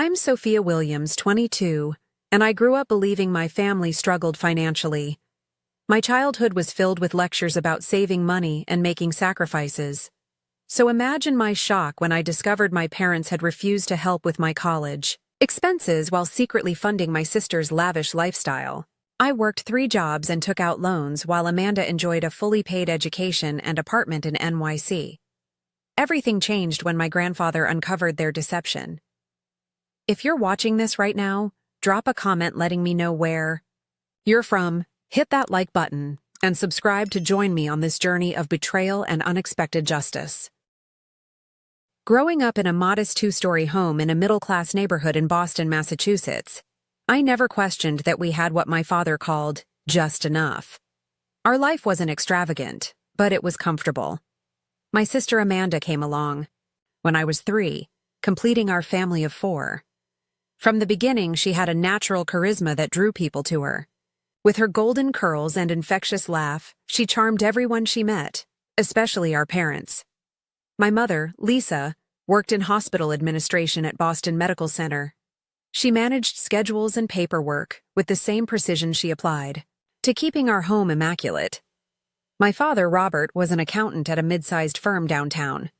I'm Sophia Williams, 22, and I grew up believing my family struggled financially. My childhood was filled with lectures about saving money and making sacrifices. So imagine my shock when I discovered my parents had refused to help with my college expenses while secretly funding my sister's lavish lifestyle. I worked 3 jobs and took out loans while Amanda enjoyed a fully paid education and apartment in NYC. Everything changed when my grandfather uncovered their deception. If you're watching this right now, drop a comment letting me know where you're from, hit that like button, and subscribe to join me on this journey of betrayal and unexpected justice. Growing up in a modest 2-story home in a middle-class neighborhood in Boston, Massachusetts, I never questioned that we had what my father called just enough. Our life wasn't extravagant, but it was comfortable. My sister Amanda came along when I was 3, completing our family of 4. From the beginning, she had a natural charisma that drew people to her. With her golden curls and infectious laugh, she charmed everyone she met, especially our parents. My mother, Lisa, worked in hospital administration at Boston Medical Center. She managed schedules and paperwork with the same precision she applied to keeping our home immaculate. My father, Robert, was an accountant at a mid-sized firm downtown.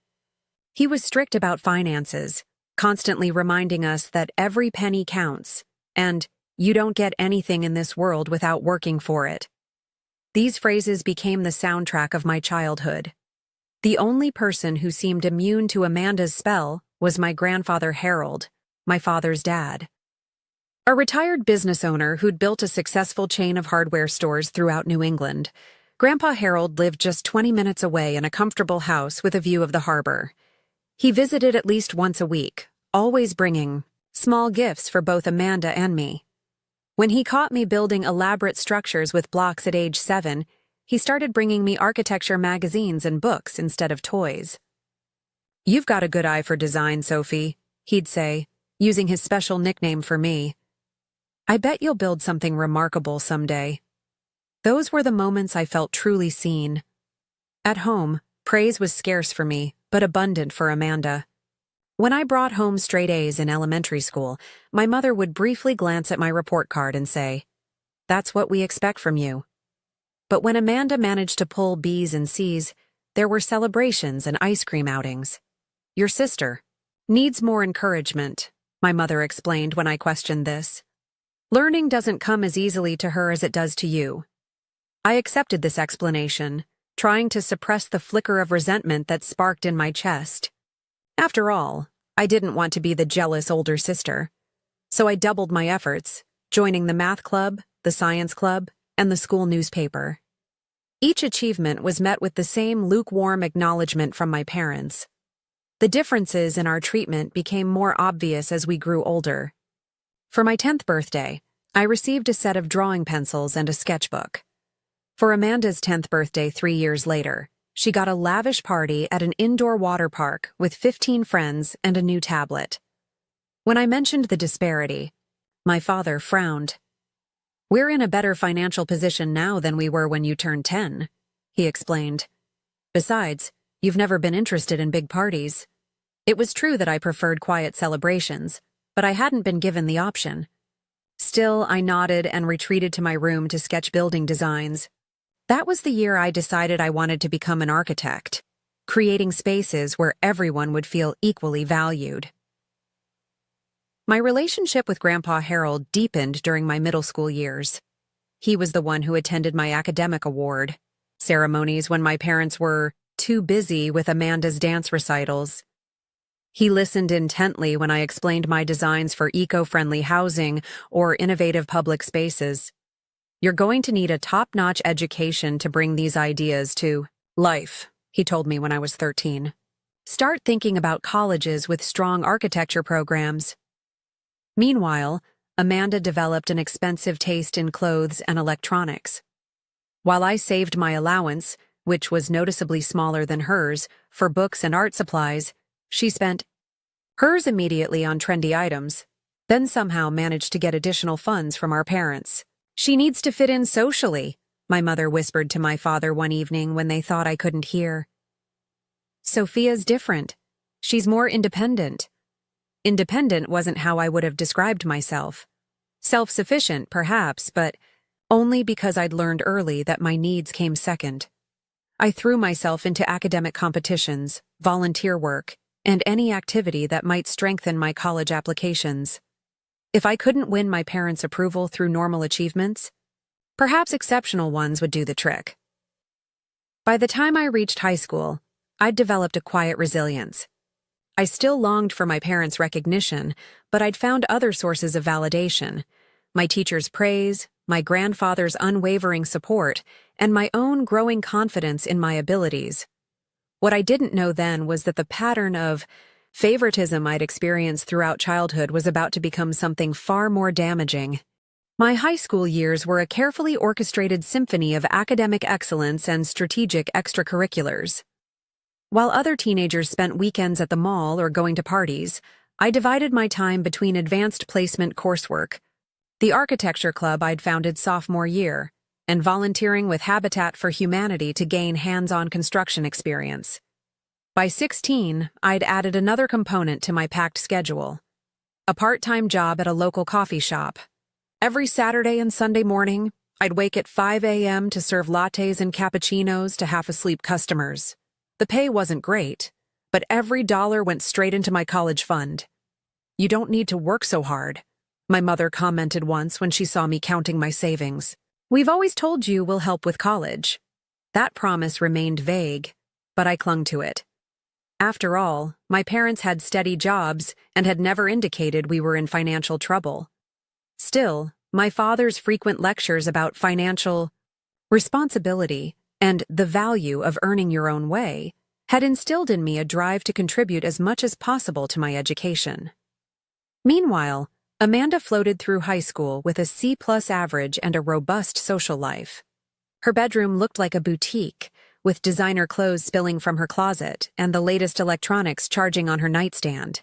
He was strict about finances, constantly reminding us that every penny counts, and you don't get anything in this world without working for it. These phrases became the soundtrack of my childhood. The only person who seemed immune to Amanda's spell was my grandfather Harold, my father's dad. A retired business owner who'd built a successful chain of hardware stores throughout New England, Grandpa Harold lived just 20 minutes away in a comfortable house with a view of the harbor. He visited at least once a week, always bringing small gifts for both Amanda and me. When he caught me building elaborate structures with blocks at age 7, he started bringing me architecture magazines and books instead of toys. "You've got a good eye for design, Sophie," he'd say, using his special nickname for me. "I bet you'll build something remarkable someday." Those were the moments I felt truly seen. At home, praise was scarce for me, but abundant for Amanda. When I brought home straight A's in elementary school, my mother would briefly glance at my report card and say, "That's what we expect from you." But when Amanda managed to pull B's and C's, there were celebrations and ice cream outings. "Your sister needs more encouragement," my mother explained when I questioned this. "Learning doesn't come as easily to her as it does to you." I accepted this explanation, trying to suppress the flicker of resentment that sparked in my chest. After all, I didn't want to be the jealous older sister. So I doubled my efforts, joining the math club, the science club, and the school newspaper. Each achievement was met with the same lukewarm acknowledgement from my parents. The differences in our treatment became more obvious as we grew older. For my 10th birthday, I received a set of drawing pencils and a sketchbook. For Amanda's 10th birthday 3 years later, she got a lavish party at an indoor water park with 15 friends and a new tablet. When I mentioned the disparity, my father frowned. "We're in a better financial position now than we were when you turned 10, he explained. "Besides, you've never been interested in big parties." It was true that I preferred quiet celebrations, but I hadn't been given the option. Still, I nodded and retreated to my room to sketch building designs. That was the year I decided I wanted to become an architect, creating spaces where everyone would feel equally valued. My relationship with Grandpa Harold deepened during my middle school years. He was the one who attended my academic award ceremonies when my parents were too busy with Amanda's dance recitals. He listened intently when I explained my designs for eco-friendly housing or innovative public spaces. "You're going to need a top-notch education to bring these ideas to life," he told me when I was 13. "Start thinking about colleges with strong architecture programs." Meanwhile, Amanda developed an expensive taste in clothes and electronics. While I saved my allowance, which was noticeably smaller than hers, for books and art supplies, she spent hers immediately on trendy items, then somehow managed to get additional funds from our parents. "She needs to fit in socially," my mother whispered to my father one evening when they thought I couldn't hear. "Sophia's different. She's more independent." Independent wasn't how I would have described myself. Self-sufficient, perhaps, but only because I'd learned early that my needs came second. I threw myself into academic competitions, volunteer work, and any activity that might strengthen my college applications. If I couldn't win my parents' approval through normal achievements, perhaps exceptional ones would do the trick. By the time I reached high school, I'd developed a quiet resilience. I still longed for my parents' recognition, but I'd found other sources of validation: my teachers' praise, my grandfather's unwavering support, and my own growing confidence in my abilities. What I didn't know then was that the pattern of favoritism I'd experienced throughout childhood was about to become something far more damaging. My high school years were a carefully orchestrated symphony of academic excellence and strategic extracurriculars. While other teenagers spent weekends at the mall or going to parties, I divided my time between advanced placement coursework, the architecture club I'd founded sophomore year, and volunteering with Habitat for Humanity to gain hands-on construction experience. By 16, I'd added another component to my packed schedule: a part-time job at a local coffee shop. Every Saturday and Sunday morning, I'd wake at 5 a.m. to serve lattes and cappuccinos to half-asleep customers. The pay wasn't great, but every dollar went straight into my college fund. "You don't need to work so hard," my mother commented once when she saw me counting my savings. "We've always told you we'll help with college." That promise remained vague, but I clung to it. After all, my parents had steady jobs and had never indicated we were in financial trouble. Still, my father's frequent lectures about financial responsibility and the value of earning your own way had instilled in me a drive to contribute as much as possible to my education. Meanwhile, Amanda floated through high school with a C+ average and a robust social life. Her bedroom looked like a boutique, with designer clothes spilling from her closet and the latest electronics charging on her nightstand.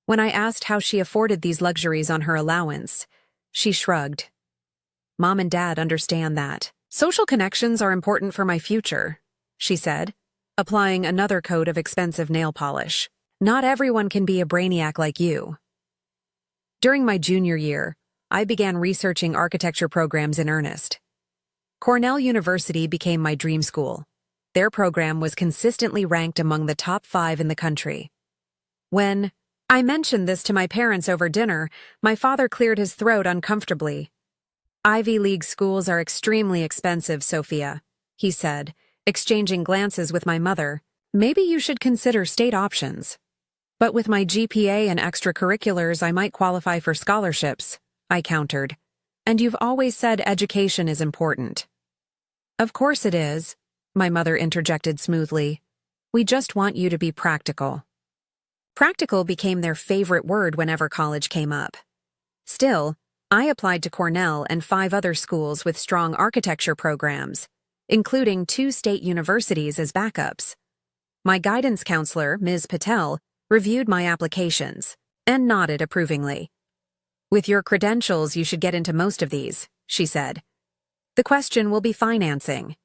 When I asked how she afforded these luxuries on her allowance, she shrugged. "Mom and Dad understand that. Social connections are important for my future," she said, applying another coat of expensive nail polish. "Not everyone can be a brainiac like you." During my junior year, I began researching architecture programs in earnest. Cornell University became my dream school. Their program was consistently ranked among the top 5 in the country. When I mentioned this to my parents over dinner, my father cleared his throat uncomfortably. "Ivy League schools are extremely expensive, Sophia," he said, exchanging glances with my mother. "Maybe you should consider state options." "But with my GPA and extracurriculars, I might qualify for scholarships," I countered. "And you've always said education is important." "Of course it is," my mother interjected smoothly. "We just want you to be practical." Practical became their favorite word whenever college came up. Still, I applied to Cornell and 5 other schools with strong architecture programs, including 2 state universities as backups. My guidance counselor, Ms. Patel, reviewed my applications and nodded approvingly. "With your credentials, you should get into most of these," she said. "The question will be financing."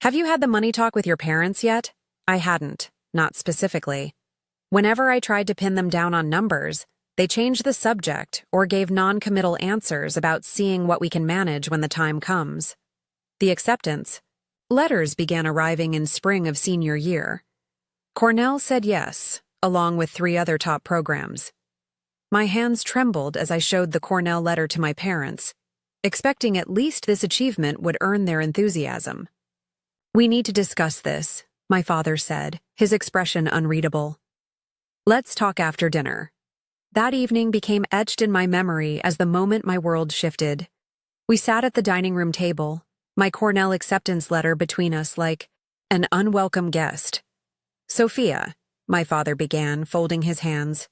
"Have you had the money talk with your parents yet?" I hadn't, not specifically. Whenever I tried to pin them down on numbers, they changed the subject or gave non-committal answers about seeing what we can manage when the time comes. The acceptance letters began arriving in spring of senior year. Cornell said yes, along with 3 other top programs. My hands trembled as I showed the Cornell letter to my parents, expecting at least this achievement would earn their enthusiasm. "We need to discuss this," my father said, his expression unreadable. "Let's talk after dinner." That evening became etched in my memory as the moment my world shifted. We sat at the dining room table, my Cornell acceptance letter between us like an unwelcome guest. "Sophia," my father began, folding his hands,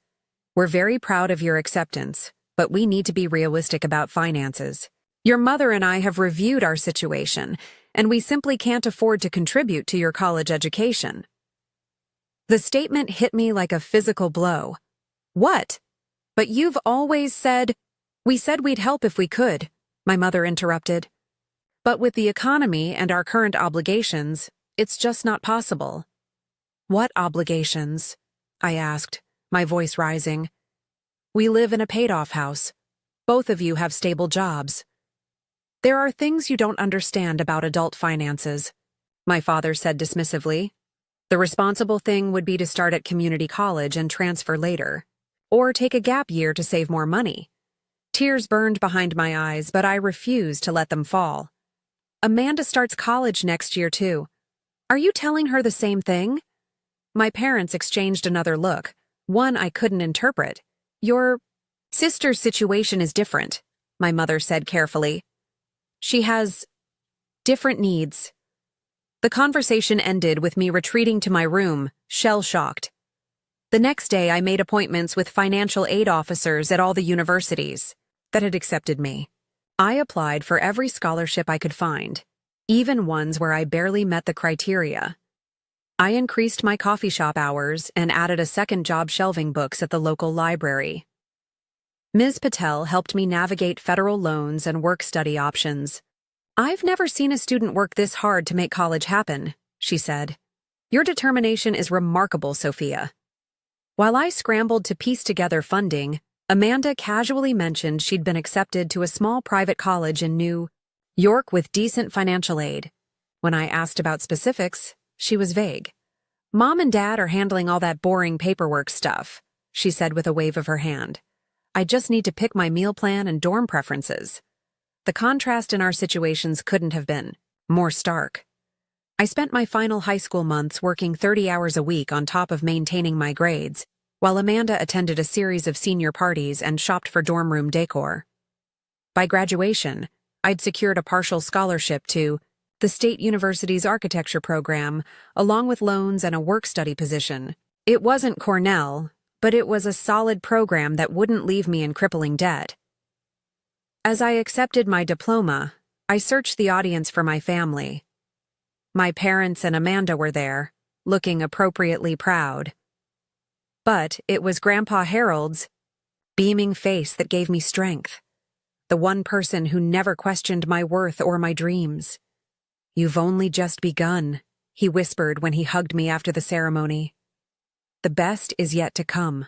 "we're very proud of your acceptance, but we need to be realistic about finances. Your mother and I have reviewed our situation, and we simply can't afford to contribute to your college education." The statement hit me like a physical blow. "What? But you've always said—" "We said we'd help if we could," my mother interrupted. "But with the economy and our current obligations, it's just not possible." "What obligations?" I asked, my voice rising. We live in a paid-off house. Both of you have stable jobs. There are things you don't understand about adult finances, my father said dismissively. The responsible thing would be to start at community college and transfer later, or take a gap year to save more money. Tears burned behind my eyes, but I refused to let them fall. Amanda starts college next year, too. Are you telling her the same thing? My parents exchanged another look, one I couldn't interpret. Your sister's situation is different, my mother said carefully. She has different needs. The conversation ended with me retreating to my room, shell-shocked. The next day, I made appointments with financial aid officers at all the universities that had accepted me. I applied for every scholarship I could find, even ones where I barely met the criteria. I increased my coffee shop hours and added a second job shelving books at the local library. Ms. Patel helped me navigate federal loans and work-study options. I've never seen a student work this hard to make college happen, she said. Your determination is remarkable, Sophia. While I scrambled to piece together funding, Amanda casually mentioned she'd been accepted to a small private college in New York with decent financial aid. When I asked about specifics, she was vague. Mom and Dad are handling all that boring paperwork stuff, she said with a wave of her hand. I just need to pick my meal plan and dorm preferences. The contrast in our situations couldn't have been more stark. I spent my final high school months working 30 hours a week on top of maintaining my grades, while Amanda attended a series of senior parties and shopped for dorm room decor. By graduation, I'd secured a partial scholarship to the State University's architecture program, along with loans and a work-study position. It wasn't Cornell, but it was a solid program that wouldn't leave me in crippling debt. As I accepted my diploma, I searched the audience for my family. My parents and Amanda were there, looking appropriately proud. But it was Grandpa Harold's beaming face that gave me strength. The one person who never questioned my worth or my dreams. You've only just begun, he whispered when he hugged me after the ceremony. The best is yet to come.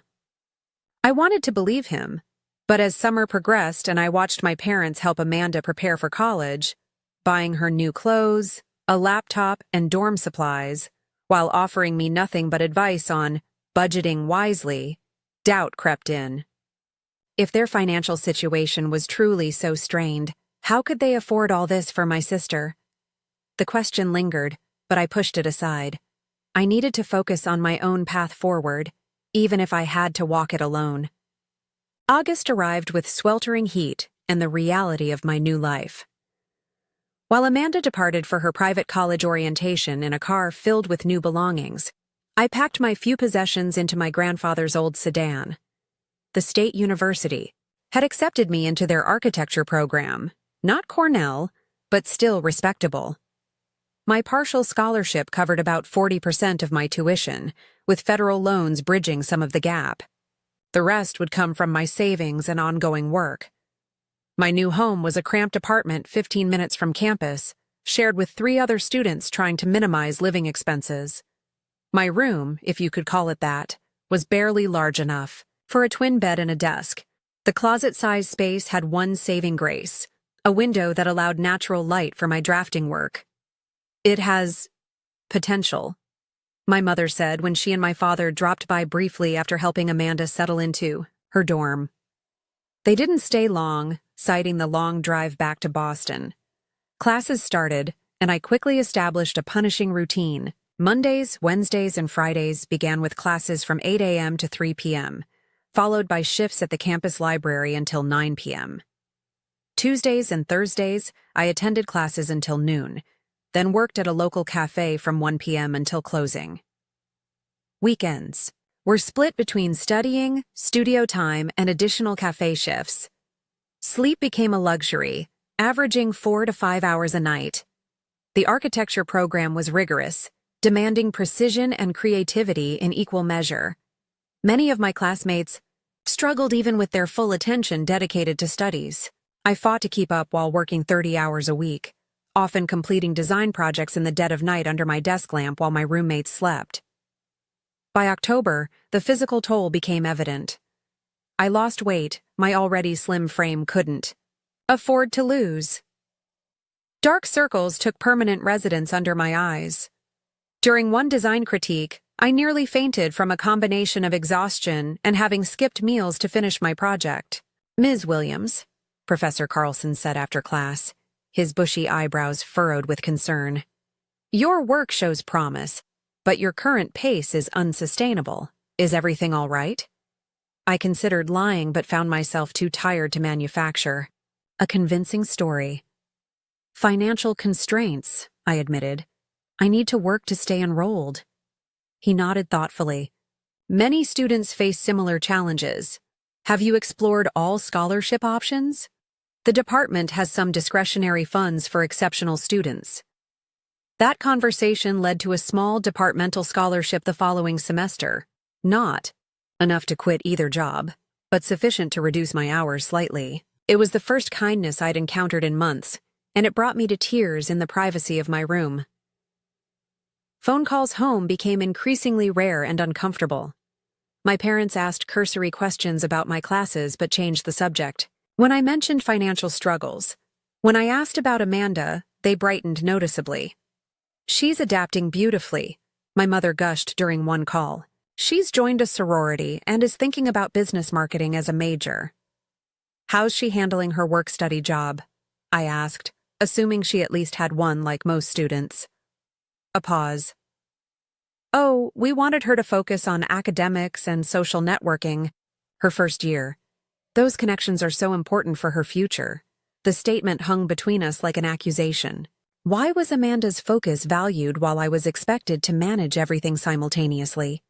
I wanted to believe him, but as summer progressed and I watched my parents help Amanda prepare for college, buying her new clothes, a laptop, and dorm supplies, while offering me nothing but advice on budgeting wisely, doubt crept in. If their financial situation was truly so strained, how could they afford all this for my sister? The question lingered, but I pushed it aside. I needed to focus on my own path forward, even if I had to walk it alone. August arrived with sweltering heat and the reality of my new life. While Amanda departed for her private college orientation in a car filled with new belongings, I packed my few possessions into my grandfather's old sedan. The State University had accepted me into their architecture program, not Cornell, but still respectable. My partial scholarship covered about 40% of my tuition, with federal loans bridging some of the gap. The rest would come from my savings and ongoing work. My new home was a cramped apartment 15 minutes from campus, shared with 3 other students trying to minimize living expenses. My room, if you could call it that, was barely large enough for a twin bed and a desk. The closet-sized space had one saving grace, a window that allowed natural light for my drafting work. It has potential, my mother said when she and my father dropped by briefly after helping Amanda settle into her dorm. They didn't stay long, citing the long drive back to Boston. Classes started, and I quickly established a punishing routine. Mondays, Wednesdays, and Fridays began with classes from 8 a.m. to 3 p.m., followed by shifts at the campus library until 9 p.m. Tuesdays and Thursdays, I attended classes until noon, then worked at a local cafe from 1 p.m. until closing. Weekends were split between studying, studio time, and additional cafe shifts. Sleep became a luxury, averaging 4 to 5 hours a night. The architecture program was rigorous, demanding precision and creativity in equal measure. Many of my classmates struggled even with their full attention dedicated to studies. I fought to keep up while working 30 hours a week, often completing design projects in the dead of night under my desk lamp while my roommates slept. By October, the physical toll became evident. I lost weight my already slim frame couldn't afford to lose. Dark circles took permanent residence under my eyes. During one design critique, I nearly fainted from a combination of exhaustion and having skipped meals to finish my project. "Ms. Williams," Professor Carlson said after class, his bushy eyebrows furrowed with concern, "your work shows promise, but your current pace is unsustainable. Is everything all right?" I considered lying but found myself too tired to manufacture a convincing story. "Financial constraints," I admitted. "I need to work to stay enrolled." He nodded thoughtfully. "Many students face similar challenges. Have you explored all scholarship options? The department has some discretionary funds for exceptional students." That conversation led to a small departmental scholarship the following semester. Not enough to quit either job, but sufficient to reduce my hours slightly. It was the first kindness I'd encountered in months, and it brought me to tears in the privacy of my room. Phone calls home became increasingly rare and uncomfortable. My parents asked cursory questions about my classes but changed the subject. When I mentioned financial struggles, when I asked about Amanda, they brightened noticeably. "She's adapting beautifully," my mother gushed during one call. "She's joined a sorority and is thinking about business marketing as a major." "How's she handling her work-study job?" I asked, assuming she at least had one like most students. A pause. "Oh, we wanted her to focus on academics and social networking her first year. Those connections are so important for her future." The statement hung between us like an accusation. Why was Amanda's focus valued while I was expected to manage everything simultaneously?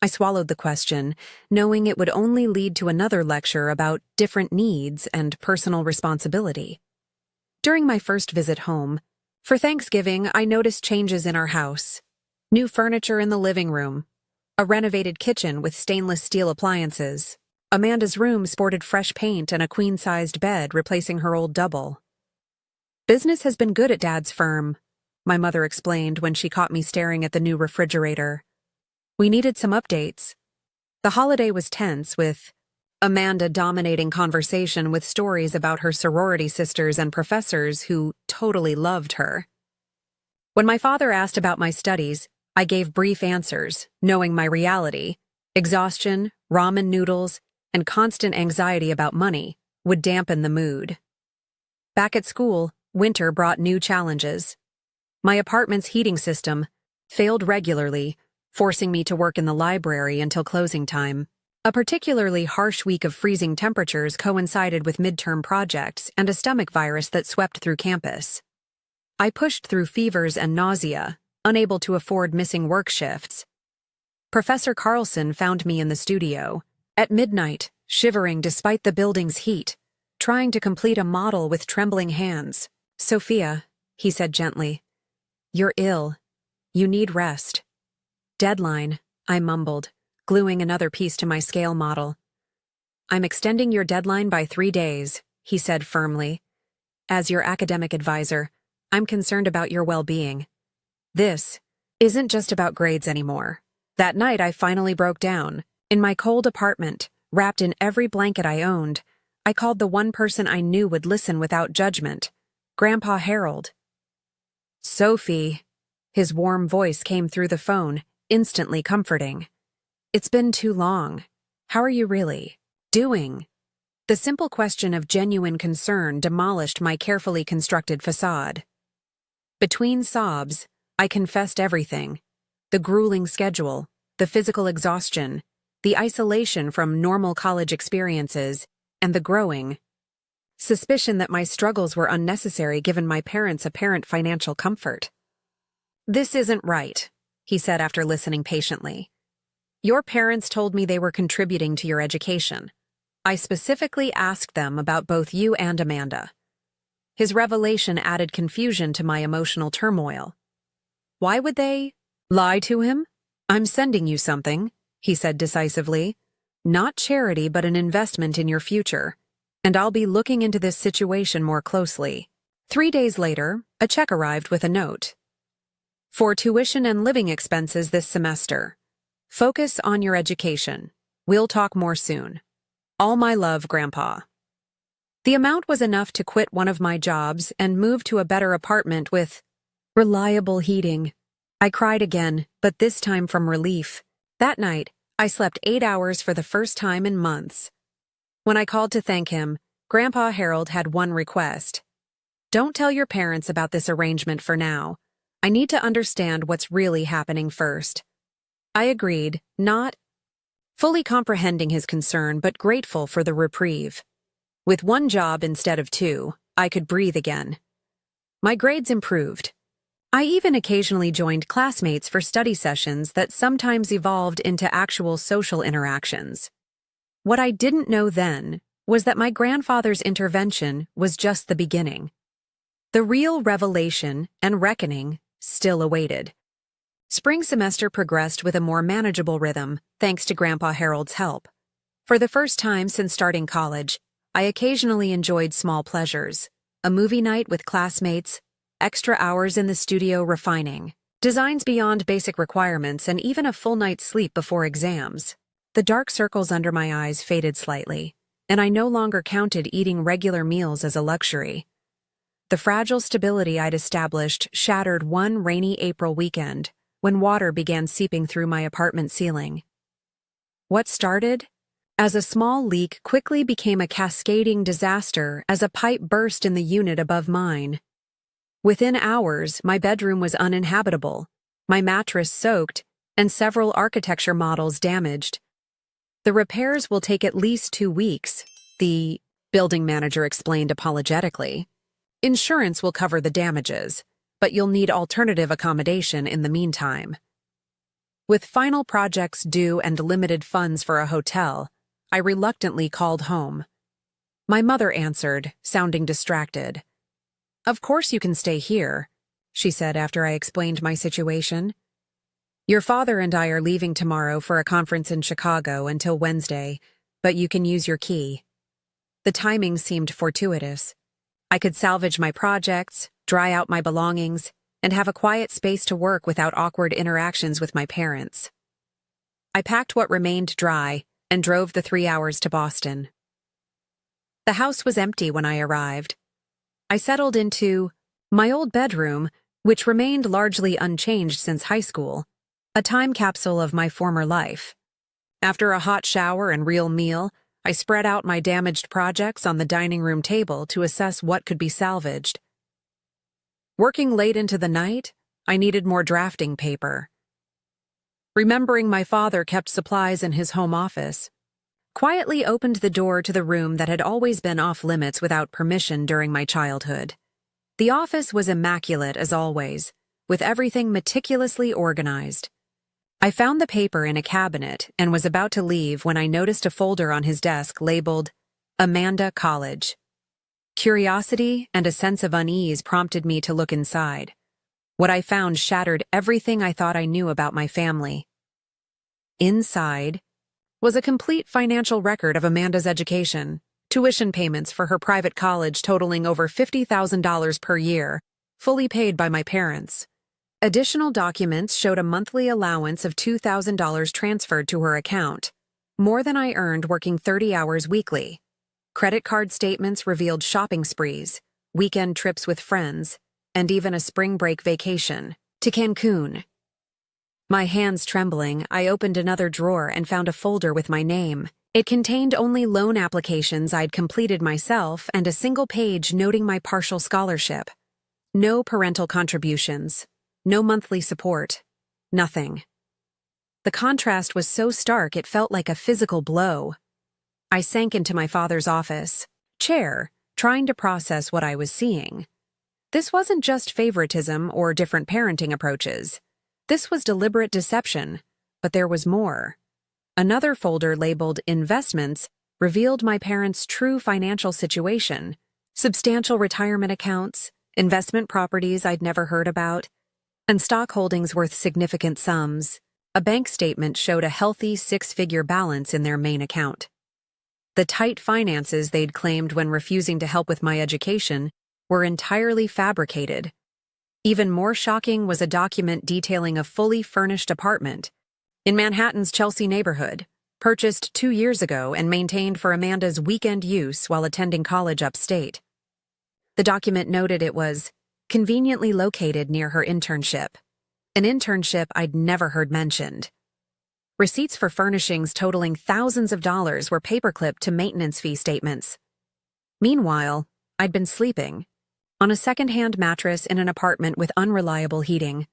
I swallowed the question, knowing it would only lead to another lecture about different needs and personal responsibility. During my first visit home, for Thanksgiving, I noticed changes in our house. New furniture in the living room, a renovated kitchen with stainless steel appliances. Amanda's room sported fresh paint and a queen-sized bed replacing her old double. "Business has been good at Dad's firm," my mother explained when she caught me staring at the new refrigerator. "We needed some updates." The holiday was tense, with Amanda dominating conversation with stories about her sorority sisters and professors who totally loved her. When my father asked about my studies, I gave brief answers, knowing my reality. Exhaustion, ramen noodles, and constant anxiety about money would dampen the mood. Back at school, winter brought new challenges. My apartment's heating system failed regularly, forcing me to work in the library until closing time. A particularly harsh week of freezing temperatures coincided with midterm projects and a stomach virus that swept through campus. I pushed through fevers and nausea, unable to afford missing work shifts. Professor Carlson found me in the studio, at midnight, shivering despite the building's heat, trying to complete a model with trembling hands. "Sophia," he said gently, "you're ill. You need rest." "Deadline," I mumbled, gluing another piece to my scale model. "I'm extending your deadline by 3 days, he said firmly. "As your academic advisor, I'm concerned about your well-being. This isn't just about grades anymore." That night I finally broke down. In my cold apartment, wrapped in every blanket I owned, I called the one person I knew would listen without judgment, Grandpa Harold. "Sophie," his warm voice came through the phone, instantly comforting. "It's been too long. How are you really doing?" The simple question of genuine concern demolished my carefully constructed facade. Between sobs, I confessed everything: the grueling schedule, the physical exhaustion, the isolation from normal college experiences, and the growing suspicion that my struggles were unnecessary given my parents' apparent financial comfort. "This isn't right," he said after listening patiently. "Your parents told me they were contributing to your education. I specifically asked them about both you and Amanda." His revelation added confusion to my emotional turmoil. "Why would they lie to him? I'm sending you something," he said decisively. "Not charity, but an investment in your future. And I'll be looking into this situation more closely." 3 days later, a check arrived with a note. "For tuition and living expenses this semester. Focus on your education. We'll talk more soon. All my love, Grandpa. The amount was enough to quit one of my jobs and move to a better apartment with reliable heating. I cried again, but this time from relief. That night, I slept 8 hours for the first time in months. When I called to thank him, Grandpa Harold had one request. Don't tell your parents about this arrangement for now. I need to understand what's really happening first. I agreed, not fully comprehending his concern but grateful for the reprieve. With one job instead of two, I could breathe again. My grades improved. I even occasionally joined classmates for study sessions that sometimes evolved into actual social interactions. What I didn't know then was that my grandfather's intervention was just the beginning. The real revelation and reckoning still awaited. Spring semester progressed with a more manageable rhythm, thanks to Grandpa Harold's help. For the first time since starting college, I occasionally enjoyed small pleasures: a movie night with classmates, extra hours in the studio refining, designs beyond basic requirements, and even a full night's sleep before exams. The dark circles under my eyes faded slightly, and I no longer counted eating regular meals as a luxury. The fragile stability I'd established shattered one rainy April weekend, when water began seeping through my apartment ceiling. What started as a small leak quickly became a cascading disaster as a pipe burst in the unit above mine. Within hours, my bedroom was uninhabitable, my mattress soaked, and several architecture models damaged. The repairs will take at least 2 weeks, the building manager explained apologetically. Insurance will cover the damages, but you'll need alternative accommodation in the meantime. With final projects due and limited funds for a hotel, I reluctantly called home. My mother answered, sounding distracted. "Of course you can stay here," she said after I explained my situation. "Your father and I are leaving tomorrow for a conference in Chicago until Wednesday, but you can use your key." The timing seemed fortuitous. I could salvage my projects, dry out my belongings, and have a quiet space to work without awkward interactions with my parents. I packed what remained dry and drove the 3 hours to Boston. The house was empty when I arrived. I settled into my old bedroom, which remained largely unchanged since high school, a time capsule of my former life. After a hot shower and real meal, I spread out my damaged projects on the dining room table to assess what could be salvaged. Working late into the night, I needed more drafting paper. Remembering my father kept supplies in his home office, quietly opened the door to the room that had always been off-limits without permission during my childhood. The office was immaculate as always, with everything meticulously organized. I found the paper in a cabinet and was about to leave when I noticed a folder on his desk labeled Amanda College. Curiosity and a sense of unease prompted me to look inside. What I found shattered everything I thought I knew about my family. Inside was a complete financial record of Amanda's education, tuition payments for her private college totaling over $50,000 per year, fully paid by my parents. Additional documents showed a monthly allowance of $2,000 transferred to her account, more than I earned working 30 hours weekly. Credit card statements revealed shopping sprees, weekend trips with friends, and even a spring break vacation to Cancun. My hands trembling, I opened another drawer and found a folder with my name. It contained only loan applications I'd completed myself and a single page noting my partial scholarship. No parental contributions, no monthly support, nothing. The contrast was so stark it felt like a physical blow. I sank into my father's office chair, trying to process what I was seeing. This wasn't just favoritism or different parenting approaches. This was deliberate deception, but there was more. Another folder labeled Investments revealed my parents' true financial situation: substantial retirement accounts, investment properties I'd never heard about, and stock holdings worth significant sums. A bank statement showed a healthy 6-figure balance in their main account. The tight finances they'd claimed when refusing to help with my education were entirely fabricated. Even more shocking was a document detailing a fully furnished apartment in Manhattan's Chelsea neighborhood, purchased 2 years ago and maintained for Amanda's weekend use while attending college upstate. The document noted it was conveniently located near her internship, an internship I'd never heard mentioned. Receipts for furnishings totaling thousands of dollars were paperclipped to maintenance fee statements. Meanwhile, I'd been sleeping on a second-hand mattress in an apartment with unreliable heating.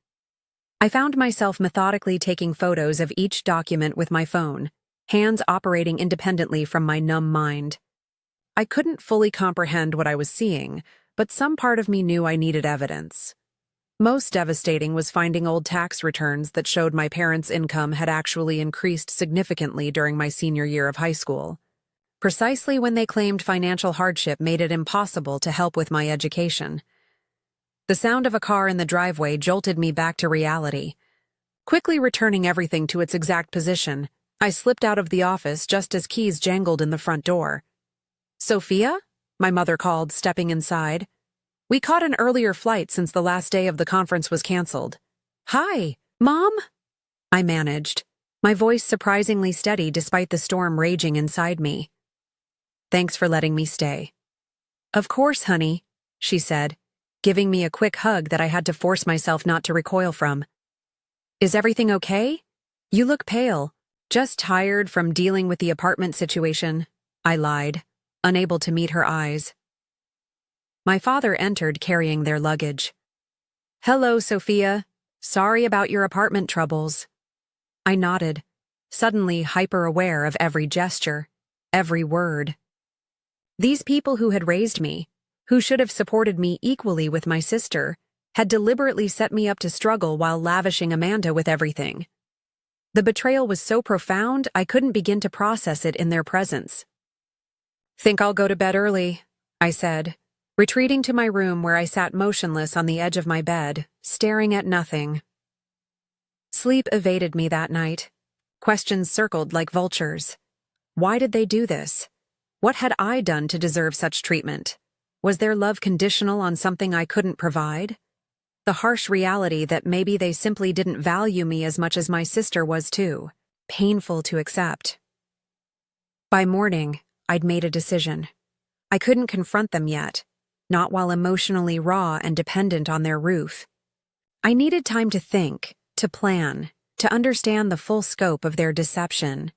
I found myself methodically taking photos of each document with my phone, hands operating independently from my numb mind. I couldn't fully comprehend what I was seeing, but some part of me knew I needed evidence. Most devastating was finding old tax returns that showed my parents' income had actually increased significantly during my senior year of high school, precisely when they claimed financial hardship made it impossible to help with my education. The sound of a car in the driveway jolted me back to reality. Quickly returning everything to its exact position, I slipped out of the office just as keys jangled in the front door. "Sophia?" my mother called, stepping inside. "We caught an earlier flight since the last day of the conference was canceled." "Hi, Mom?" I managed, my voice surprisingly steady despite the storm raging inside me. "Thanks for letting me stay." "Of course, honey," she said, giving me a quick hug that I had to force myself not to recoil from. "Is everything okay? You look pale." "Just tired from dealing with the apartment situation," I lied, unable to meet her eyes. My father entered carrying their luggage. "Hello, Sophia. Sorry about your apartment troubles." I nodded, suddenly hyper-aware of every gesture, every word. These people who had raised me, who should have supported me equally with my sister, had deliberately set me up to struggle while lavishing Amanda with everything. The betrayal was so profound I couldn't begin to process it in their presence. "Think I'll go to bed early," I said, retreating to my room where I sat motionless on the edge of my bed, staring at nothing. Sleep evaded me that night. Questions circled like vultures. Why did they do this? What had I done to deserve such treatment? Was their love conditional on something I couldn't provide? The harsh reality that maybe they simply didn't value me as much as my sister was too. Painful to accept. By morning, I'd made a decision. I couldn't confront them yet, not while emotionally raw and dependent on their roof. I needed time to think, to plan, to understand the full scope of their deception.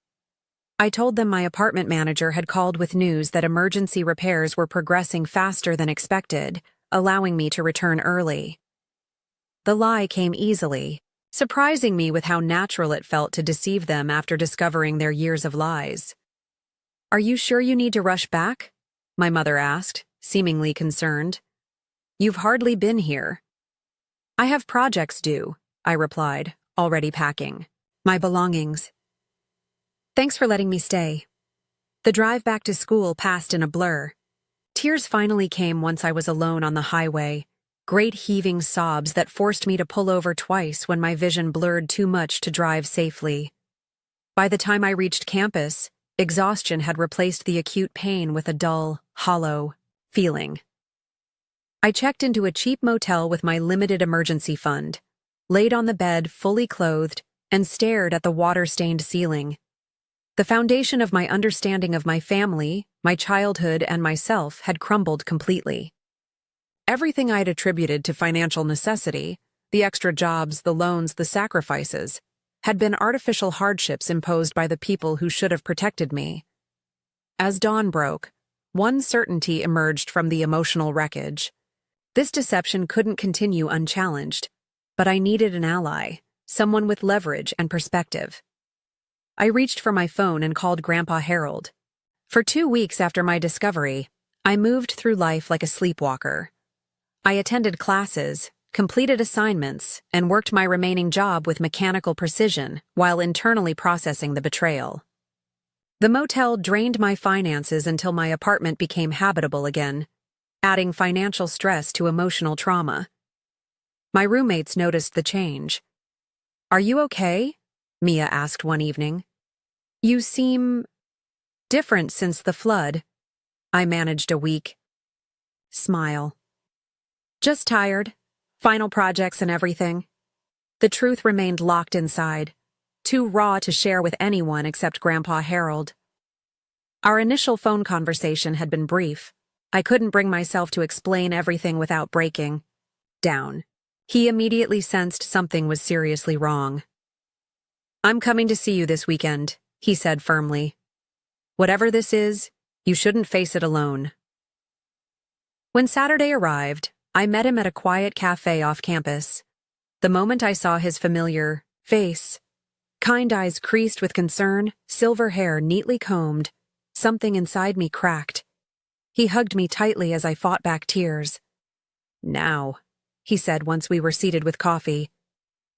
I told them my apartment manager had called with news that emergency repairs were progressing faster than expected, allowing me to return early. The lie came easily, surprising me with how natural it felt to deceive them after discovering their years of lies. "Are you sure you need to rush back?" my mother asked, seemingly concerned. "You've hardly been here." "I have projects due," I replied, already packing my belongings. "Thanks for letting me stay." The drive back to school passed in a blur. Tears finally came once I was alone on the highway, great heaving sobs that forced me to pull over twice when my vision blurred too much to drive safely. By the time I reached campus, exhaustion had replaced the acute pain with a dull, hollow feeling. I checked into a cheap motel with my limited emergency fund, laid on the bed fully clothed, and stared at the water-stained ceiling. The foundation of my understanding of my family, my childhood, and myself had crumbled completely. Everything I'd attributed to financial necessity, the extra jobs, the loans, the sacrifices, had been artificial hardships imposed by the people who should have protected me. As dawn broke, one certainty emerged from the emotional wreckage. This deception couldn't continue unchallenged, but I needed an ally, someone with leverage and perspective. I reached for my phone and called Grandpa Harold. For 2 weeks after my discovery, I moved through life like a sleepwalker. I attended classes, completed assignments, and worked my remaining job with mechanical precision while internally processing the betrayal. The motel drained my finances until my apartment became habitable again, adding financial stress to emotional trauma. My roommates noticed the change. "Are you okay?" Mia asked one evening. "You seem different since the flood." I managed a weak smile. "Just tired. Final projects and everything." The truth remained locked inside. too raw to share with anyone except Grandpa Harold. Our initial phone conversation had been brief. I couldn't bring myself to explain everything without breaking down. He immediately sensed something was seriously wrong. "I'm coming to see you this weekend," he said firmly. "Whatever this is, you shouldn't face it alone." When Saturday arrived, I met him at a quiet cafe off campus. The moment I saw his familiar face, kind eyes creased with concern, silver hair neatly combed, something inside me cracked. He hugged me tightly as I fought back tears. "Now," he said once we were seated with coffee,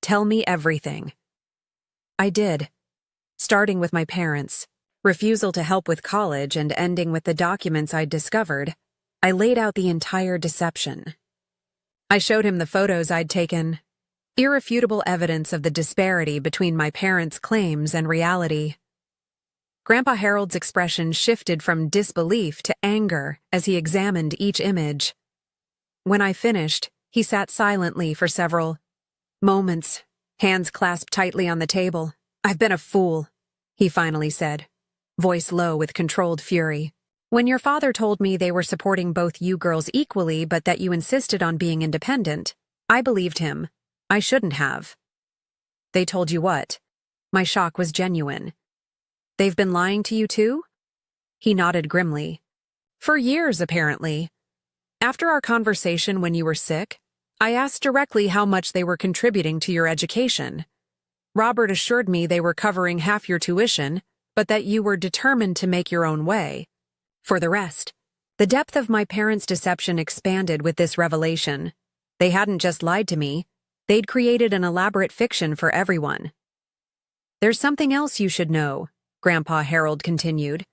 "tell me everything." I did, starting with my parents' refusal to help with college and ending with the documents I'd discovered. I laid out the entire deception. I showed him the photos I'd taken, irrefutable evidence of the disparity between my parents' claims and reality. Grandpa Harold's expression shifted from disbelief to anger as he examined each image. When I finished, he sat silently for several moments, hands clasped tightly on the table. "I've been a fool," he finally said, voice low with controlled fury. "When your father told me they were supporting both you girls equally but that you insisted on being independent, I believed him. I shouldn't have." "They told you what?" My shock was genuine. "They've been lying to you too?" He nodded grimly. "For years, apparently. After our conversation when you were sick, I asked directly how much they were contributing to your education. Robert assured me they were covering half your tuition, but that you were determined to make your own way. For the rest, the depth of my parents' deception expanded with this revelation. They hadn't just lied to me, they'd created an elaborate fiction for everyone." "There's something else you should know," Grandpa Harold continued.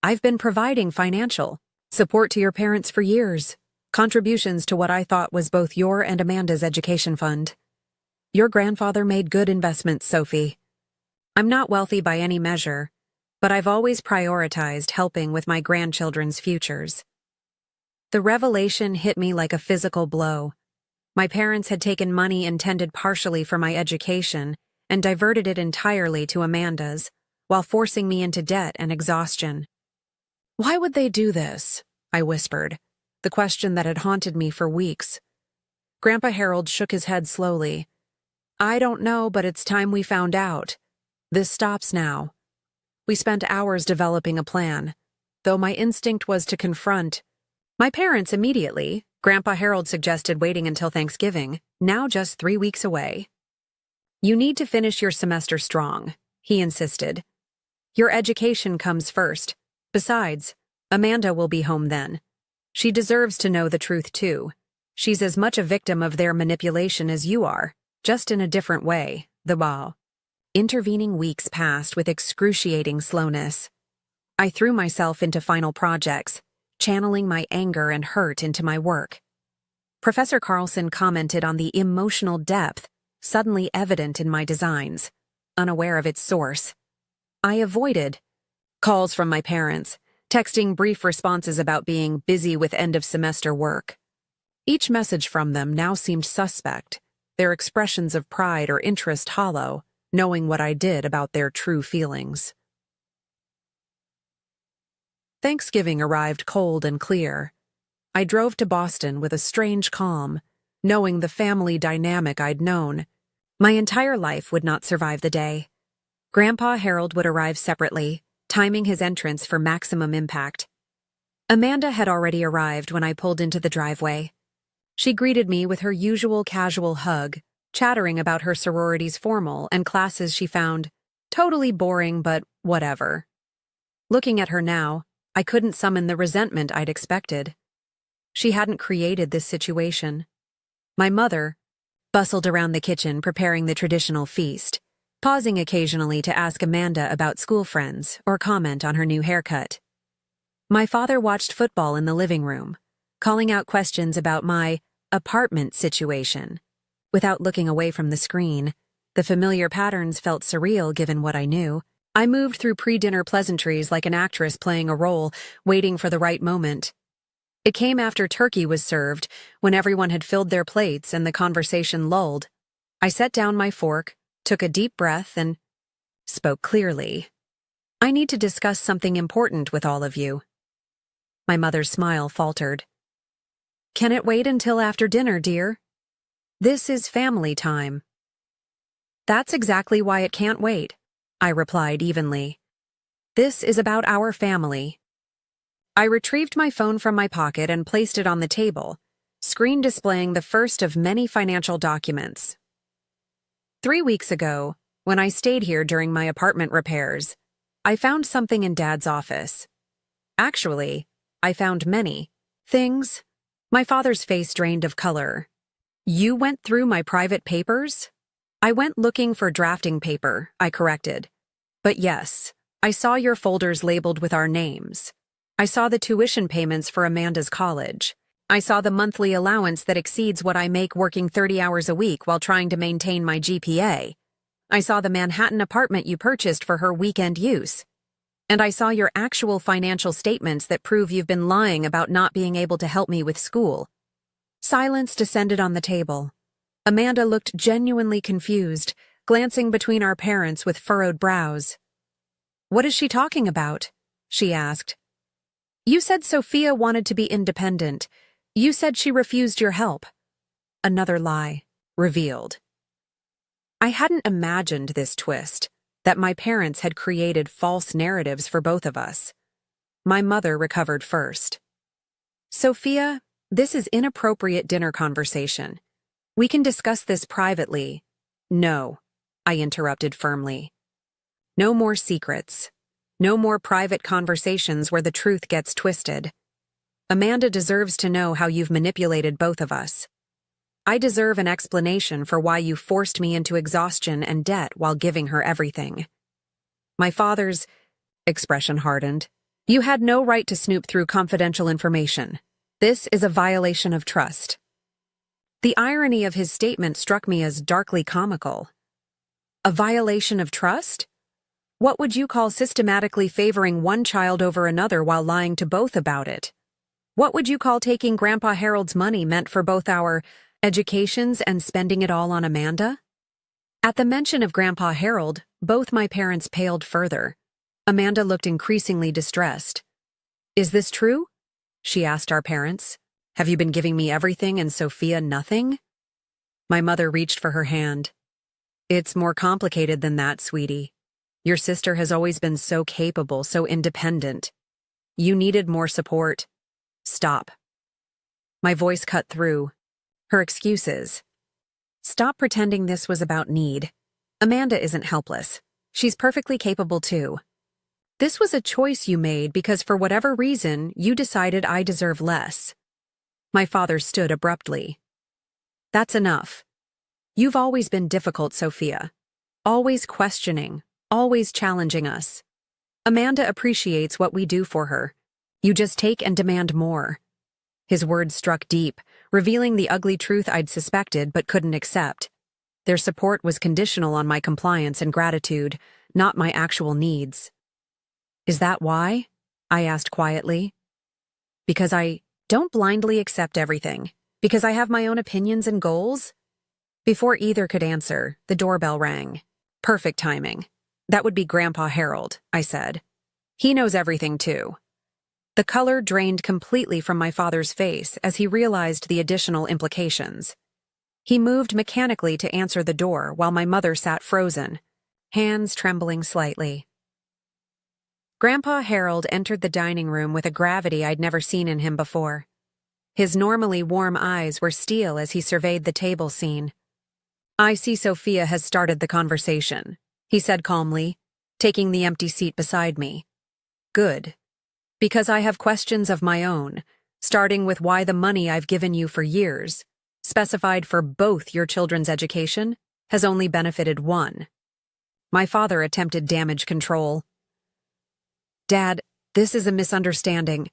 "I've been providing financial support to your parents for years, contributions to what I thought was both your and Amanda's education fund. Your grandfather made good investments, Sophie. I'm not wealthy by any measure, but I've always prioritized helping with my grandchildren's futures." The revelation hit me like a physical blow. My parents had taken money intended partially for my education and diverted it entirely to Amanda's, while forcing me into debt and exhaustion. "Why would they do this?" I whispered, the question that had haunted me for weeks. Grandpa Harold shook his head slowly. "I don't know, but it's time we found out. This stops now." We spent hours developing a plan, though my instinct was to confront my parents immediately. Grandpa Harold suggested waiting until Thanksgiving, now just 3 weeks away. "You need to finish your semester strong," he insisted. "Your education comes first. Besides, Amanda will be home then. She deserves to know the truth too. She's as much a victim of their manipulation as you are, just in a different way." The bow. Intervening weeks passed with excruciating slowness. I threw myself into final projects, channeling my anger and hurt into my work. Professor Carlson commented on the emotional depth suddenly evident in my designs, unaware of its source. I avoided calls from my parents, texting brief responses about being busy with end-of-semester work. Each message from them now seemed suspect, their expressions of pride or interest hollow, knowing what I did about their true feelings. Thanksgiving arrived cold and clear. I drove to Boston with a strange calm, knowing the family dynamic I'd known. My entire life would not survive the day. Grandpa Harold would arrive separately, timing his entrance for maximum impact. Amanda had already arrived when I pulled into the driveway. She greeted me with her usual casual hug, chattering about her sorority's formal and classes she found totally boring but whatever. Looking at her now, I couldn't summon the resentment I'd expected. She hadn't created this situation. My mother bustled around the kitchen preparing the traditional feast, pausing occasionally to ask Amanda about school friends or comment on her new haircut. My father watched football in the living room, calling out questions about my apartment situation. Without looking away from the screen, the familiar patterns felt surreal given what I knew. I moved through pre-dinner pleasantries like an actress playing a role, waiting for the right moment. It came after turkey was served, when everyone had filled their plates and the conversation lulled. I set down my fork, took a deep breath, and spoke clearly. "I need to discuss something important with all of you." My mother's smile faltered. "Can it wait until after dinner, dear? This is family time." "That's exactly why it can't wait," I replied evenly. "This is about our family." I retrieved my phone from my pocket and placed it on the table, screen displaying the first of many financial documents. 3 weeks ago, when I stayed here during my apartment repairs, I found something in Dad's office. Actually, I found many things. My father's face drained of color. "You went through my private papers?" "I went looking for drafting paper," I corrected. "But yes, I saw your folders labeled with our names. I saw the tuition payments for Amanda's college. I saw the monthly allowance that exceeds what I make working 30 hours a week while trying to maintain my GPA. I saw the Manhattan apartment you purchased for her weekend use. And I saw your actual financial statements that prove you've been lying about not being able to help me with school." Silence descended on the table. Amanda looked genuinely confused, glancing between our parents with furrowed brows. "What is she talking about?" she asked. "You said Sophia wanted to be independent. You said she refused your help." Another lie, revealed. I hadn't imagined this twist, that my parents had created false narratives for both of us. My mother recovered first. "Sophia, this is inappropriate dinner conversation. We can discuss this privately." "No," I interrupted firmly. "No more secrets. No more private conversations where the truth gets twisted. Amanda deserves to know how you've manipulated both of us. I deserve an explanation for why you forced me into exhaustion and debt while giving her everything." My father's expression hardened. "You had no right to snoop through confidential information. This is a violation of trust." The irony of his statement struck me as darkly comical. A violation of trust? What would you call systematically favoring one child over another while lying to both about it? What would you call taking Grandpa Harold's money meant for both our educations and spending it all on Amanda? At the mention of Grandpa Harold, both my parents paled further. Amanda looked increasingly distressed. "Is this true?" she asked our parents. "Have you been giving me everything and Sophia nothing?" My mother reached for her hand. "It's more complicated than that, sweetie. Your sister has always been so capable, so independent. You needed more support. Stop." My voice cut through. Her excuses. "Stop pretending this was about need. Amanda isn't helpless. She's perfectly capable too. This was a choice you made because for whatever reason, you decided I deserve less." My father stood abruptly. "That's enough. You've always been difficult, Sophia. Always questioning, always challenging us. Amanda appreciates what we do for her. You just take and demand more." His words struck deep, revealing the ugly truth I'd suspected but couldn't accept. Their support was conditional on my compliance and gratitude, not my actual needs. "Is that why?" I asked quietly. "Because I don't blindly accept everything. Because I have my own opinions and goals." Before either could answer, the doorbell rang. Perfect timing. "That would be Grandpa Harold," I said. "He knows everything too." The color drained completely from my father's face as he realized the additional implications. He moved mechanically to answer the door while my mother sat frozen, hands trembling slightly. Grandpa Harold entered the dining room with a gravity I'd never seen in him before. His normally warm eyes were steel as he surveyed the table scene. "I see Sophia has started the conversation," he said calmly, taking the empty seat beside me. "Good. Because I have questions of my own, starting with why the money I've given you for years, specified for both your children's education, has only benefited one." My father attempted damage control. "Dad, this is a misunderstanding."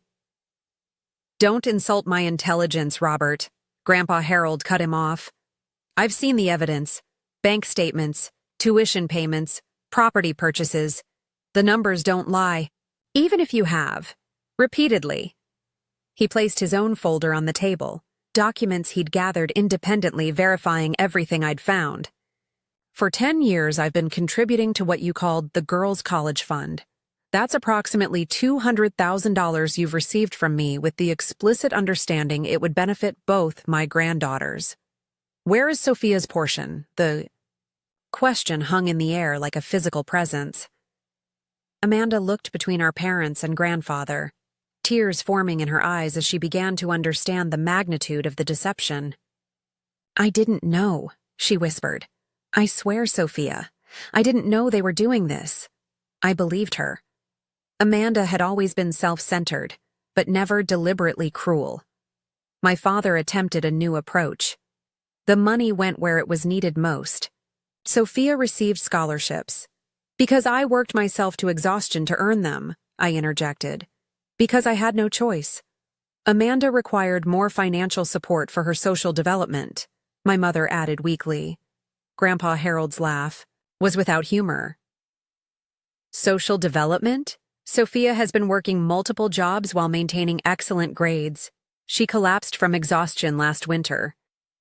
"Don't insult my intelligence, Robert," Grandpa Harold cut him off. "I've seen the evidence. Bank statements, tuition payments, property purchases. The numbers don't lie. Even if you have. Repeatedly." He placed his own folder on the table, documents he'd gathered independently verifying everything I'd found. For 10 years, I've been contributing to what you called the Girls' College Fund. That's approximately $200,000 you've received from me with the explicit understanding it would benefit both my granddaughters. Where is Sophia's portion? The question hung in the air like a physical presence. Amanda looked between our parents and grandfather, tears forming in her eyes as she began to understand the magnitude of the deception. "I didn't know," she whispered. "I swear, Sophia, I didn't know they were doing this." I believed her. Amanda had always been self-centered, but never deliberately cruel. My father attempted a new approach. The money went where it was needed most. Sophia received scholarships. "Because I worked myself to exhaustion to earn them," I interjected. "Because I had no choice." "Amanda required more financial support for her social development," my mother added weakly. Grandpa Harold's laugh was without humor. "Social development? Sophia has been working multiple jobs while maintaining excellent grades. She collapsed from exhaustion last winter.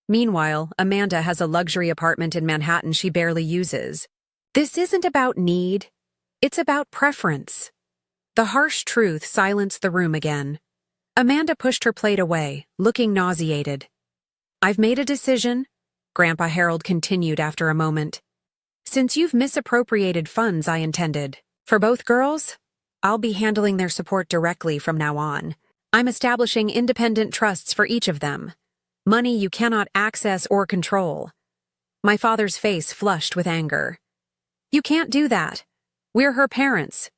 Meanwhile, Amanda has a luxury apartment in Manhattan she barely uses. This isn't about need. It's about preference." The harsh truth silenced the room again. Amanda pushed her plate away, looking nauseated. "I've made a decision," Grandpa Harold continued after a moment. "Since you've misappropriated funds I intended for both girls, I'll be handling their support directly from now on. I'm establishing independent trusts for each of them. Money you cannot access or control." My father's face flushed with anger. "You can't do that. We're her parents.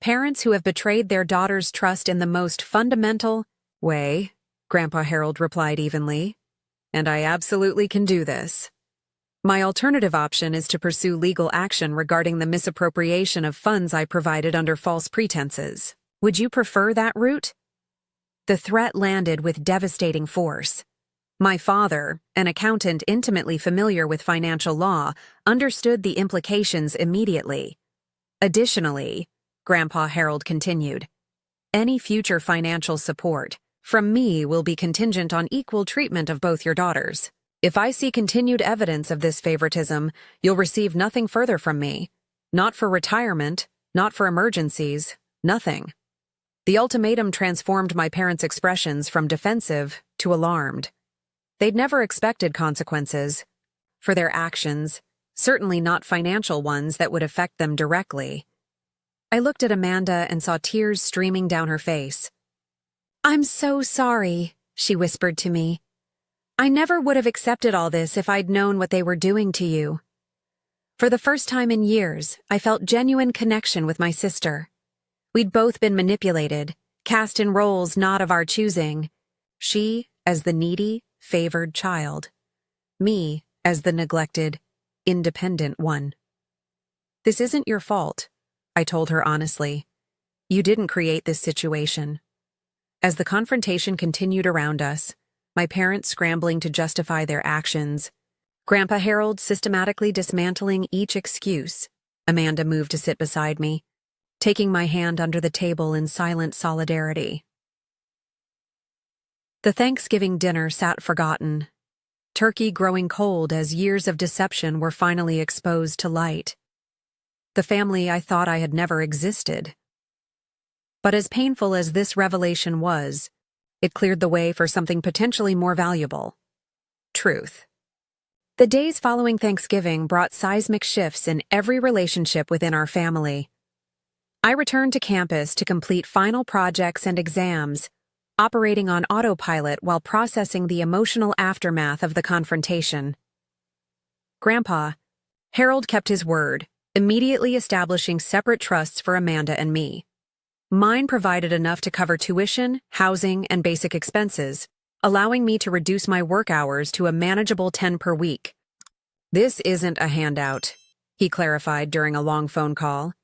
Parents who have betrayed their daughter's trust in the most fundamental way," Grandpa Harold replied evenly. "And I absolutely can do this. My alternative option is to pursue legal action regarding the misappropriation of funds I provided under false pretenses. Would you prefer that route?" The threat landed with devastating force. My father, an accountant intimately familiar with financial law, understood the implications immediately. "Additionally," Grandpa Harold continued, "any future financial support from me will be contingent on equal treatment of both your daughters. If I see continued evidence of this favoritism, you'll receive nothing further from me. Not for retirement, not for emergencies, nothing." The ultimatum transformed my parents' expressions from defensive to alarmed. They'd never expected consequences for their actions, certainly not financial ones that would affect them directly. I looked at Amanda and saw tears streaming down her face. "I'm so sorry," she whispered to me. "I never would have accepted all this if I'd known what they were doing to you." For the first time in years, I felt genuine connection with my sister. We'd both been manipulated, cast in roles not of our choosing. She as the needy, favored child. Me as the neglected, independent one. "This isn't your fault," I told her honestly. "You didn't create this situation." As the confrontation continued around us, my parents scrambling to justify their actions, Grandpa Harold systematically dismantling each excuse, Amanda moved to sit beside me, taking my hand under the table in silent solidarity. The Thanksgiving dinner sat forgotten, turkey growing cold as years of deception were finally exposed to light. The family I thought I had never existed. But as painful as this revelation was, it cleared the way for something potentially more valuable: truth. The days following Thanksgiving brought seismic shifts in every relationship within our family. I returned to campus to complete final projects and exams, operating on autopilot while processing the emotional aftermath of the confrontation. Grandpa, Harold kept his word, immediately establishing separate trusts for Amanda and me. Mine provided enough to cover tuition, housing, and basic expenses, allowing me to reduce my work hours to a manageable 10 per week. "This isn't a handout," he clarified during a long phone call.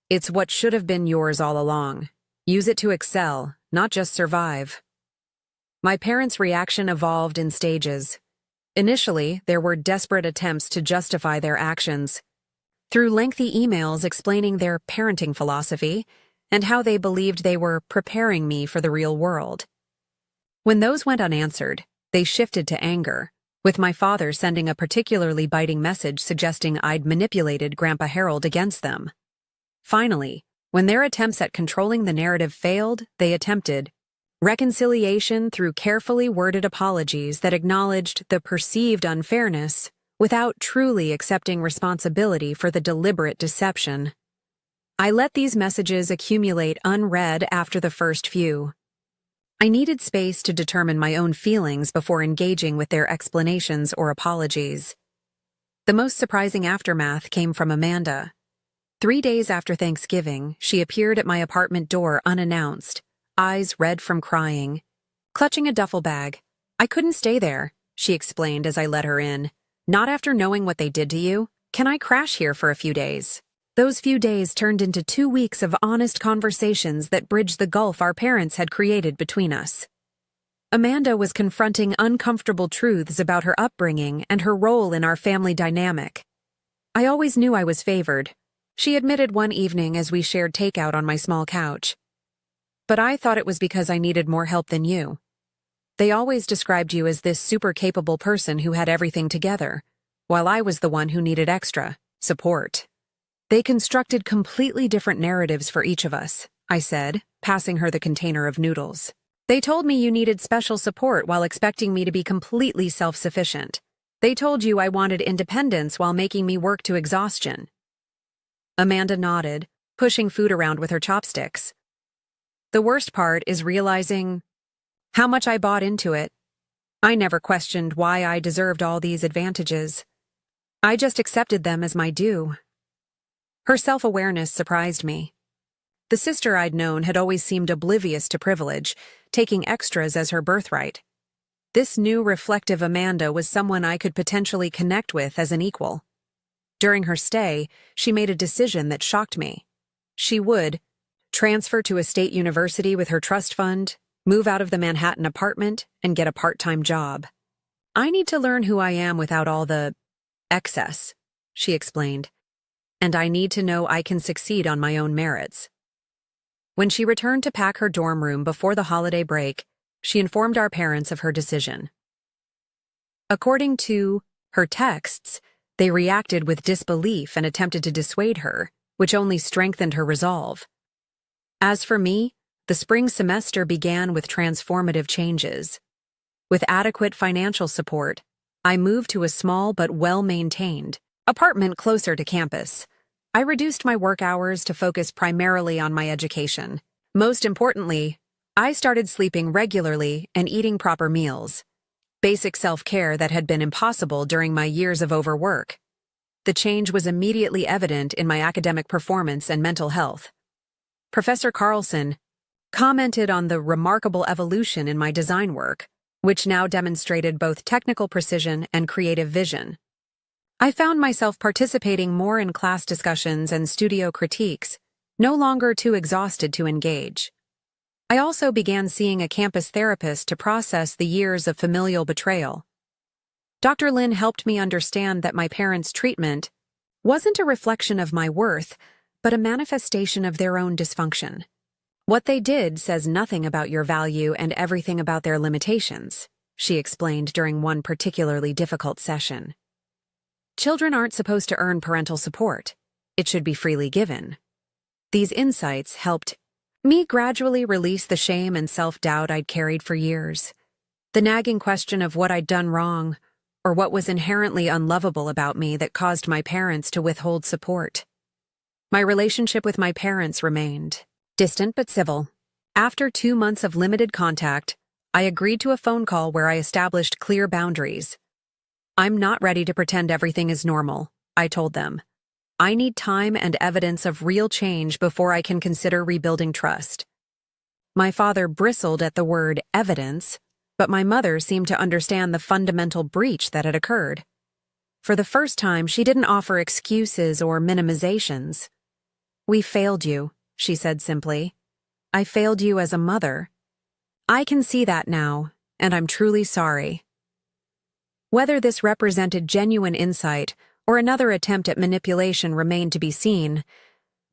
"It's what should have been yours all along. Use it to excel, not just survive." My parents' reaction evolved in stages. Initially, there were desperate attempts to justify their actions. Through lengthy emails explaining their parenting philosophy and how they believed they were preparing me for the real world. When those went unanswered, they shifted to anger. with my father sending a particularly biting message suggesting I'd manipulated Grandpa Harold against them. Finally, when their attempts at controlling the narrative failed, they attempted reconciliation through carefully worded apologies that acknowledged the perceived unfairness without truly accepting responsibility for the deliberate deception. I let these messages accumulate unread after the first few. I needed space to determine my own feelings before engaging with their explanations or apologies. The most surprising aftermath came from Amanda. 3 days after Thanksgiving, she appeared at my apartment door unannounced, eyes red from crying, clutching a duffel bag. "I couldn't stay there," she explained as I let her in. "Not after knowing what they did to you. Can I crash here for a few days?" Those few days turned into 2 weeks of honest conversations that bridged the gulf our parents had created between us. Amanda was confronting uncomfortable truths about her upbringing and her role in our family dynamic. I always knew I was favored, she admitted one evening as we shared takeout on my small couch. "But I thought it was because I needed more help than you. They always described you as this super capable person who had everything together, while I was the one who needed extra support." "They constructed completely different narratives for each of us," I said, passing her the container of noodles. "They told me you needed special support while expecting me to be completely self-sufficient. They told you I wanted independence while making me work to exhaustion." Amanda nodded, pushing food around with her chopsticks. "The worst part is realizing how much I bought into it. I never questioned why I deserved all these advantages. I just accepted them as my due." Her self-awareness surprised me. The sister I'd known had always seemed oblivious to privilege, taking extras as her birthright. This new reflective Amanda was someone I could potentially connect with as an equal. During her stay, she made a decision that shocked me. She would transfer to a state university with her trust fund, move out of the Manhattan apartment, and get a part-time job. "I need to learn who I am without all the excess," she explained. "And I need to know I can succeed on my own merits." When she returned to pack her dorm room before the holiday break, she informed our parents of her decision. According to her texts, they reacted with disbelief and attempted to dissuade her, which only strengthened her resolve. As for me, the spring semester began with transformative changes. With adequate financial support, I moved to a small but well-maintained apartment closer to campus. I reduced my work hours to focus primarily on my education. Most importantly, I started sleeping regularly and eating proper meals. Basic self-care that had been impossible during my years of overwork. The change was immediately evident in my academic performance and mental health. Professor Carlson commented on the remarkable evolution in my design work, which now demonstrated both technical precision and creative vision. I found myself participating more in class discussions and studio critiques, no longer too exhausted to engage. I also began seeing a campus therapist to process the years of familial betrayal. Dr. Lin helped me understand that my parents' treatment wasn't a reflection of my worth, but a manifestation of their own dysfunction. "What they did says nothing about your value and everything about their limitations," she explained during one particularly difficult session. "Children aren't supposed to earn parental support. It should be freely given." These insights helped me gradually release the shame and self-doubt I'd carried for years. The nagging question of what I'd done wrong, or what was inherently unlovable about me that caused my parents to withhold support. My relationship with my parents remained distant but civil. After 2 months of limited contact, I agreed to a phone call where I established clear boundaries. "I'm not ready to pretend everything is normal," I told them. "I need time and evidence of real change before I can consider rebuilding trust." My father bristled at the word evidence, but my mother seemed to understand the fundamental breach that had occurred. For the first time, she didn't offer excuses or minimizations. "We failed you," she said simply. "I failed you as a mother. I can see that now, and I'm truly sorry." Whether this represented genuine insight or another attempt at manipulation remained to be seen,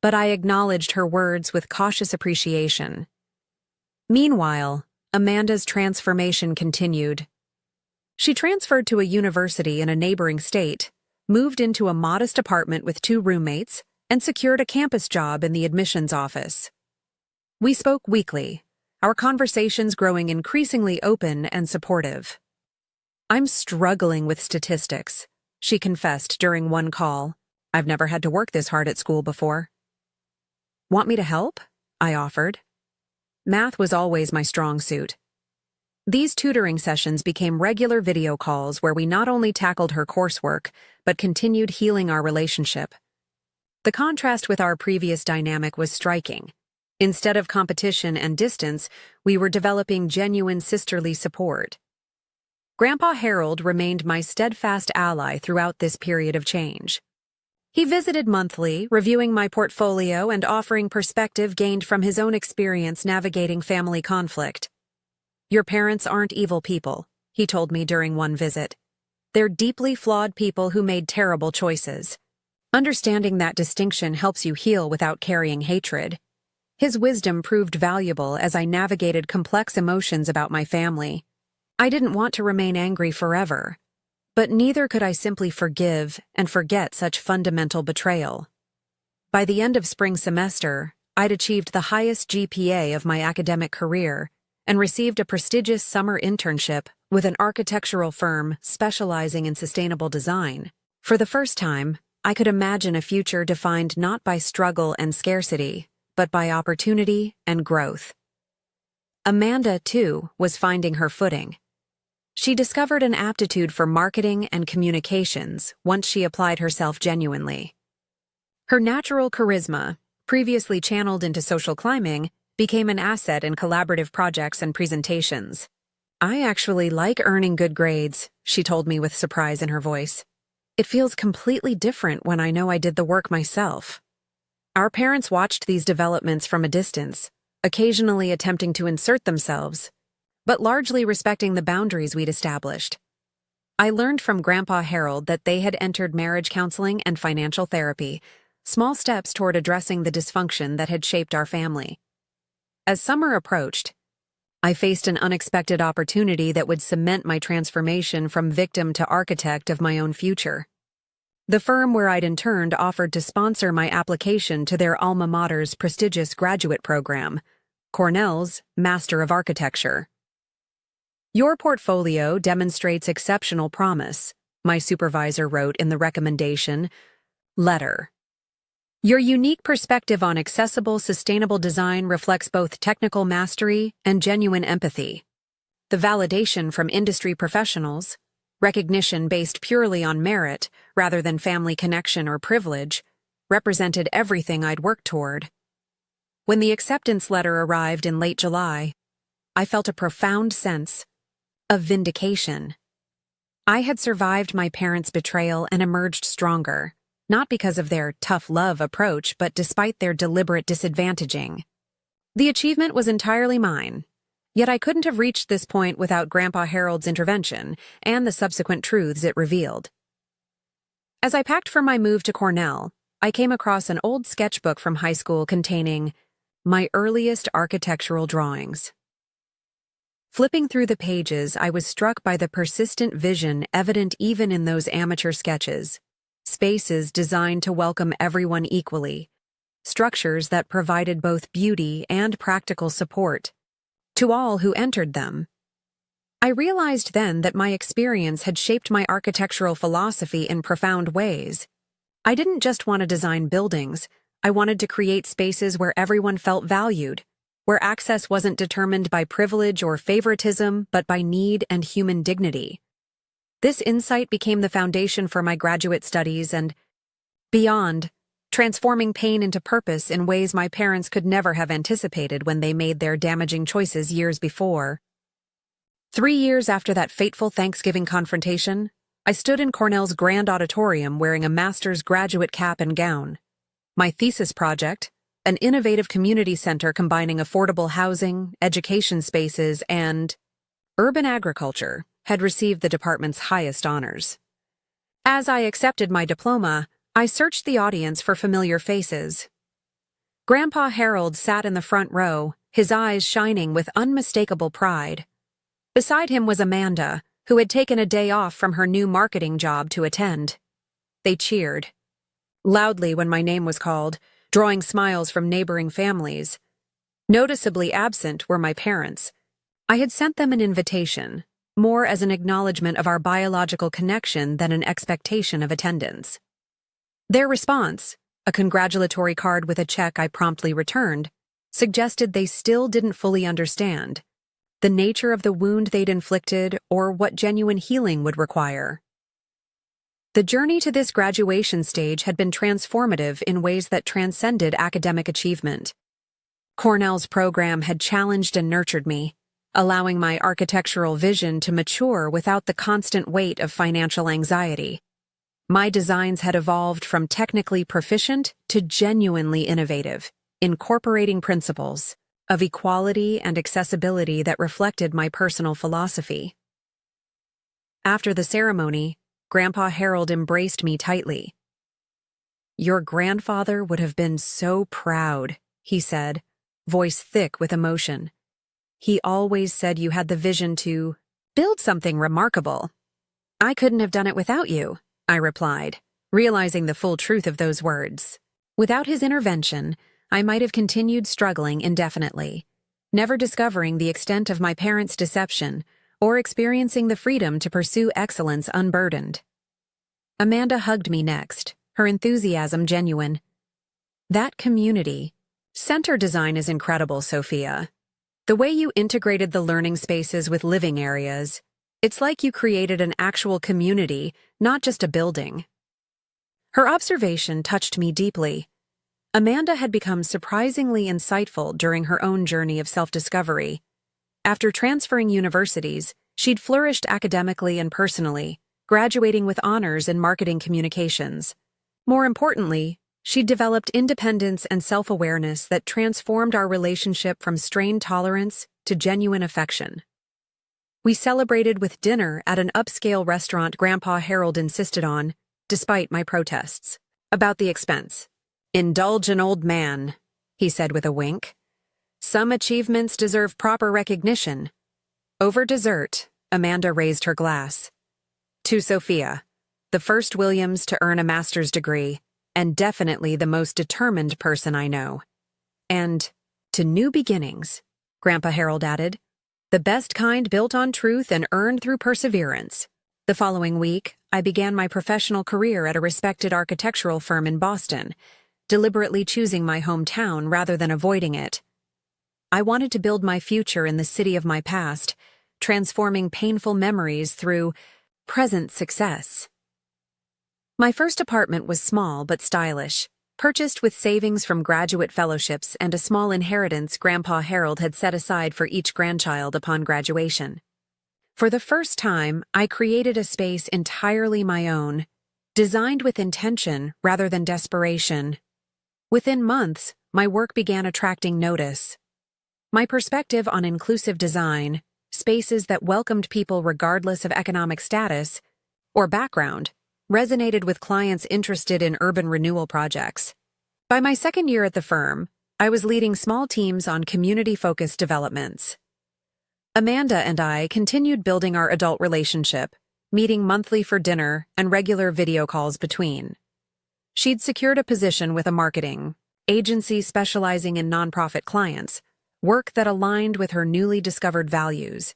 but I acknowledged her words with cautious appreciation. Meanwhile, Amanda's transformation continued. She transferred to a university in a neighboring state, moved into a modest apartment with 2 roommates, and secured a campus job in the admissions office. We spoke weekly, our conversations growing increasingly open and supportive. "I'm struggling with statistics," she confessed during one call. "I've never had to work this hard at school before." "Want me to help?" I offered. Math was always my strong suit. These tutoring sessions became regular video calls where we not only tackled her coursework, but continued healing our relationship. The contrast with our previous dynamic was striking. Instead of competition and distance, we were developing genuine sisterly support. Grandpa Harold remained my steadfast ally throughout this period of change. He visited monthly, reviewing my portfolio and offering perspective gained from his own experience navigating family conflict. "Your parents aren't evil people," he told me during one visit. "They're deeply flawed people who made terrible choices. Understanding that distinction helps you heal without carrying hatred." His wisdom proved valuable as I navigated complex emotions about my family. I didn't want to remain angry forever, but neither could I simply forgive and forget such fundamental betrayal. By the end of spring semester, I'd achieved the highest GPA of my academic career and received a prestigious summer internship with an architectural firm specializing in sustainable design. For the first time, I could imagine a future defined not by struggle and scarcity, but by opportunity and growth. Amanda, too, was finding her footing. She discovered an aptitude for marketing and communications once she applied herself genuinely. Her natural charisma, previously channeled into social climbing, became an asset in collaborative projects and presentations. "I actually like earning good grades," she told me with surprise in her voice. "It feels completely different when I know I did the work myself." Our parents watched these developments from a distance, occasionally attempting to insert themselves, but largely respecting the boundaries we'd established. I learned from Grandpa Harold that they had entered marriage counseling and financial therapy, small steps toward addressing the dysfunction that had shaped our family. As summer approached, I faced an unexpected opportunity that would cement my transformation from victim to architect of my own future. The firm where I'd interned offered to sponsor my application to their alma mater's prestigious graduate program, Cornell's Master of Architecture. "Your portfolio demonstrates exceptional promise," my supervisor wrote in the recommendation letter. "Your unique perspective on accessible, sustainable design reflects both technical mastery and genuine empathy. The validation from industry professionals, recognition based purely on merit rather than family connection or privilege, represented everything I'd worked toward." When the acceptance letter arrived in late July, I felt a profound sense of vindication. I had survived my parents' betrayal and emerged stronger, not because of their tough love approach, but despite their deliberate disadvantaging. The achievement was entirely mine, yet I couldn't have reached this point without Grandpa Harold's intervention and the subsequent truths it revealed. As I packed for my move to Cornell, I came across an old sketchbook from high school containing my earliest architectural drawings. Flipping through the pages, I was struck by the persistent vision evident even in those amateur sketches. Spaces designed to welcome everyone equally, structures that provided both beauty and practical support to all who entered them. I realized then that my experience had shaped my architectural philosophy in profound ways. I didn't just want to design buildings, I wanted to create spaces where everyone felt valued, where access wasn't determined by privilege or favoritism, but by need and human dignity. This insight became the foundation for my graduate studies and beyond, transforming pain into purpose in ways my parents could never have anticipated when they made their damaging choices years before. 3 years after that fateful Thanksgiving confrontation, I stood in Cornell's grand auditorium wearing a master's graduate cap and gown. My thesis project, an innovative community center combining affordable housing, education spaces, and urban agriculture, had received the department's highest honors. As I accepted my diploma, I searched the audience for familiar faces. Grandpa Harold sat in the front row, his eyes shining with unmistakable pride. Beside him was Amanda, who had taken a day off from her new marketing job to attend. They cheered loudly when my name was called, drawing smiles from neighboring families. Noticeably absent were my parents. I had sent them an invitation, more as an acknowledgement of our biological connection than an expectation of attendance. Their response, a congratulatory card with a check I promptly returned, suggested they still didn't fully understand the nature of the wound they'd inflicted or what genuine healing would require. The journey to this graduation stage had been transformative in ways that transcended academic achievement. Cornell's program had challenged and nurtured me, allowing my architectural vision to mature without the constant weight of financial anxiety. My designs had evolved from technically proficient to genuinely innovative, incorporating principles of equality and accessibility that reflected my personal philosophy. After the ceremony, Grandpa Harold embraced me tightly. "Your grandfather would have been so proud," he said, voice thick with emotion. "He always said you had the vision to build something remarkable." "I couldn't have done it without you," I replied, realizing the full truth of those words. Without his intervention, I might have continued struggling indefinitely, never discovering the extent of my parents' deception or experiencing the freedom to pursue excellence unburdened. Amanda hugged me next, her enthusiasm genuine. "That community center design is incredible, Sophia. The way you integrated the learning spaces with living areas, it's like you created an actual community, not just a building." Her observation touched me deeply. Amanda had become surprisingly insightful during her own journey of self-discovery. After transferring universities, she'd flourished academically and personally, graduating with honors in marketing communications. More importantly, she developed independence and self-awareness that transformed our relationship from strained tolerance to genuine affection. We celebrated with dinner at an upscale restaurant Grandpa Harold insisted on, despite my protests, about the expense. "Indulge an old man," he said with a wink. "Some achievements deserve proper recognition." Over dessert, Amanda raised her glass. "To Sophia, the first Williams to earn a master's degree, and definitely the most determined person I know. And to new beginnings," Grandpa Harold added, "the best kind built on truth and earned through perseverance." The following week, I began my professional career at a respected architectural firm in Boston, deliberately choosing my hometown rather than avoiding it. I wanted to build my future in the city of my past, transforming painful memories through present success. My first apartment was small but stylish, purchased with savings from graduate fellowships and a small inheritance Grandpa Harold had set aside for each grandchild upon graduation. For the first time, I created a space entirely my own, designed with intention rather than desperation. Within months, my work began attracting notice. My perspective on inclusive design, spaces that welcomed people regardless of economic status or background, resonated with clients interested in urban renewal projects. By my second year at the firm, I was leading small teams on community-focused developments. Amanda and I continued building our adult relationship, meeting monthly for dinner and regular video calls between. She'd secured a position with a marketing agency specializing in nonprofit clients, work that aligned with her newly discovered values.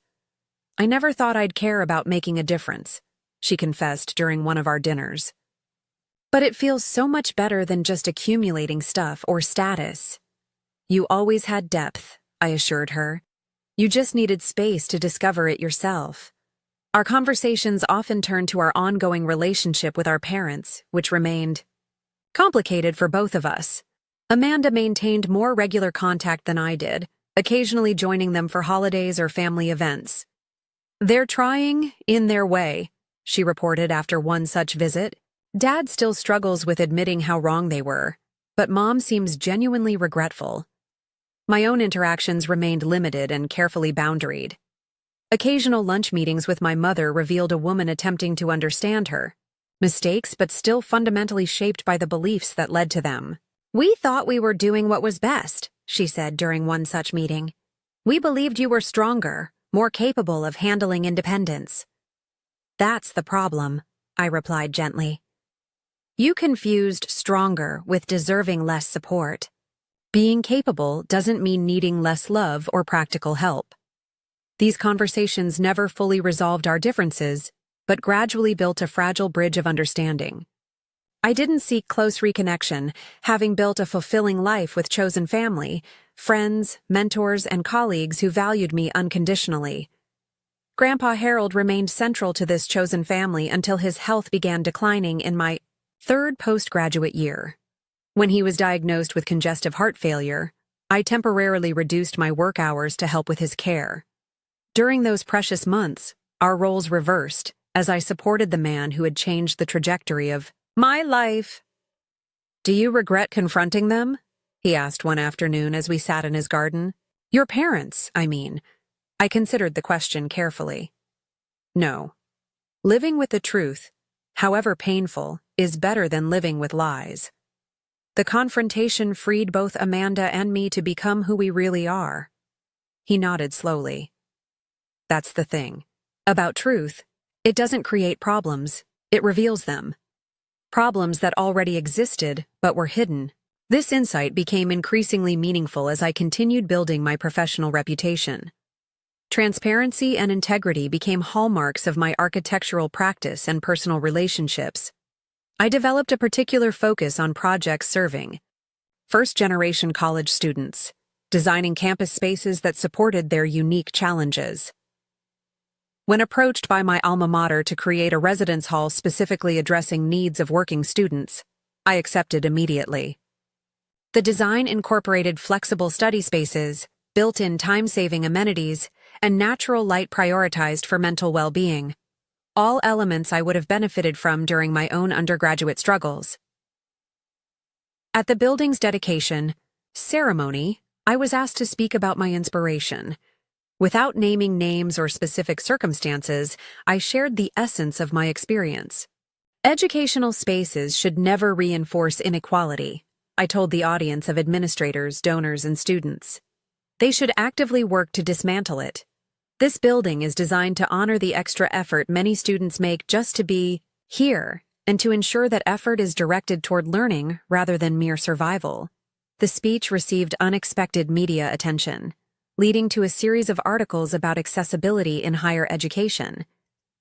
"I never thought I'd care about making a difference," she confessed during one of our dinners. "But it feels so much better than just accumulating stuff or status." "You always had depth," I assured her. "You just needed space to discover it yourself." Our conversations often turned to our ongoing relationship with our parents, which remained complicated for both of us. Amanda maintained more regular contact than I did, occasionally joining them for holidays or family events. "They're trying, in their way," she reported after one such visit. "Dad still struggles with admitting how wrong they were, but Mom seems genuinely regretful." My own interactions remained limited and carefully boundaried. Occasional lunch meetings with my mother revealed a woman attempting to understand her. Mistakes, but still fundamentally shaped by the beliefs that led to them. "We thought we were doing what was best," she said during one such meeting. "We believed you were stronger, more capable of handling independence." That's the problem, I replied gently. You confused stronger with deserving less support. Being capable doesn't mean needing less love or practical help. These conversations never fully resolved our differences, but gradually built a fragile bridge of understanding. I didn't seek close reconnection, having built a fulfilling life with chosen family, friends, mentors, and colleagues who valued me unconditionally. Grandpa Harold remained central to this chosen family until his health began declining in my third postgraduate year. When he was diagnosed with congestive heart failure, I temporarily reduced my work hours to help with his care. During those precious months, our roles reversed as I supported the man who had changed the trajectory of my life. Do you regret confronting them? He asked one afternoon as we sat in his garden. Your parents, I mean. I considered the question carefully. No. Living with the truth, however painful, is better than living with lies. The confrontation freed both Amanda and me to become who we really are. He nodded slowly. That's the thing. About truth, it doesn't create problems, it reveals them. Problems that already existed but were hidden. This insight became increasingly meaningful as I continued building my professional reputation. Transparency and integrity became hallmarks of my architectural practice and personal relationships. I developed a particular focus on projects serving first-generation college students, designing campus spaces that supported their unique challenges. When approached by my alma mater to create a residence hall specifically addressing needs of working students, I accepted immediately. The design incorporated flexible study spaces, built-in time-saving amenities, and natural light prioritized for mental well-being. All elements I would have benefited from during my own undergraduate struggles. At the building's dedication ceremony, I was asked to speak about my inspiration. Without naming names or specific circumstances, I shared the essence of my experience. Educational spaces should never reinforce inequality, I told the audience of administrators, donors, and students. They should actively work to dismantle it. This building is designed to honor the extra effort many students make just to be here, and to ensure that effort is directed toward learning rather than mere survival. The speech received unexpected media attention, leading to a series of articles about accessibility in higher education.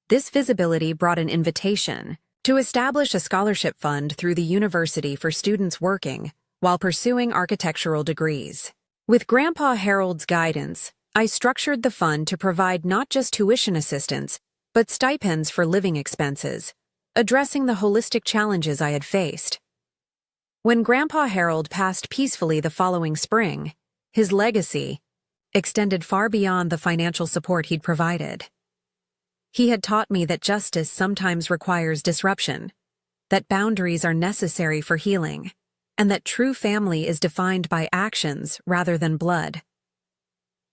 This visibility brought an invitation to establish a scholarship fund through the university for students working while pursuing architectural degrees. With Grandpa Harold's guidance, I structured the fund to provide not just tuition assistance, but stipends for living expenses, addressing the holistic challenges I had faced. When Grandpa Harold passed peacefully the following spring, his legacy extended far beyond the financial support he'd provided. He had taught me that justice sometimes requires disruption, that boundaries are necessary for healing, and that true family is defined by actions rather than blood.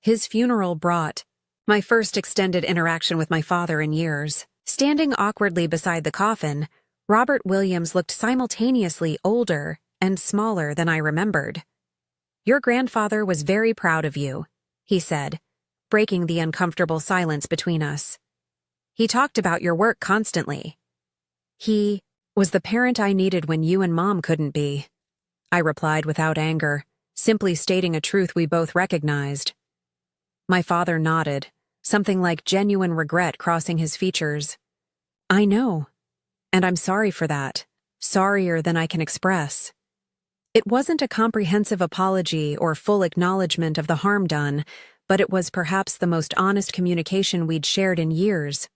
His funeral brought my first extended interaction with my father in years. Standing awkwardly beside the coffin, Robert Williams looked simultaneously older and smaller than I remembered. Your grandfather was very proud of you, he said, breaking the uncomfortable silence between us. He talked about your work constantly. He was the parent I needed when you and Mom couldn't be, I replied without anger, simply stating a truth we both recognized. My father nodded, something like genuine regret crossing his features. I know, and I'm sorry for that, sorrier than I can express. It wasn't a comprehensive apology or full acknowledgement of the harm done, but it was perhaps the most honest communication we'd shared in years.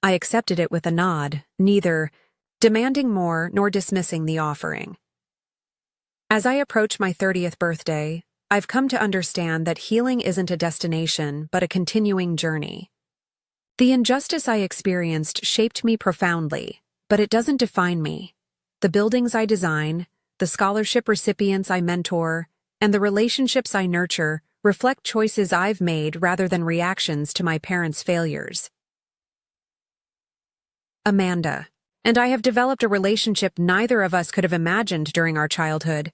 I accepted it with a nod, neither demanding more nor dismissing the offering. As I approach my 30th birthday, I've come to understand that healing isn't a destination, but a continuing journey. The injustice I experienced shaped me profoundly, but it doesn't define me. The buildings I design, the scholarship recipients I mentor, and the relationships I nurture reflect choices I've made rather than reactions to my parents' failures. Amanda and I have developed a relationship neither of us could have imagined during our childhood.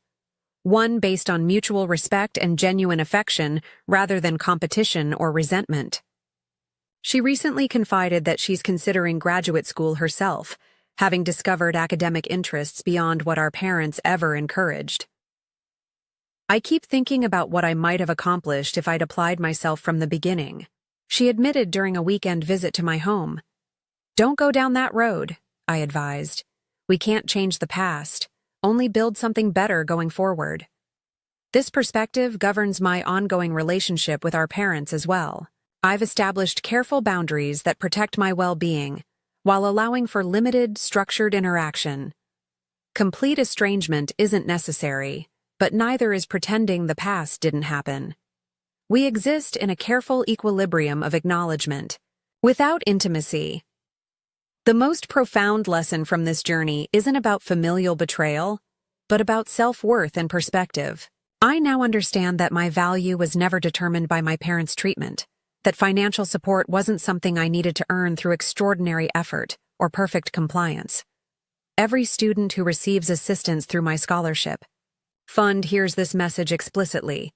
One based on mutual respect and genuine affection rather than competition or resentment. She recently confided that she's considering graduate school herself, having discovered academic interests beyond what our parents ever encouraged. I keep thinking about what I might have accomplished if I'd applied myself from the beginning, she admitted during a weekend visit to my home. Don't go down that road, I advised. We can't change the past, only build something better going forward. This perspective governs my ongoing relationship with our parents as well. I've established careful boundaries that protect my well-being, while allowing for limited, structured interaction. Complete estrangement isn't necessary, but neither is pretending the past didn't happen. We exist in a careful equilibrium of acknowledgement, without intimacy. The most profound lesson from this journey isn't about familial betrayal, but about self-worth and perspective. I now understand that my value was never determined by my parents' treatment, that financial support wasn't something I needed to earn through extraordinary effort or perfect compliance. Every student who receives assistance through my scholarship fund hears this message explicitly.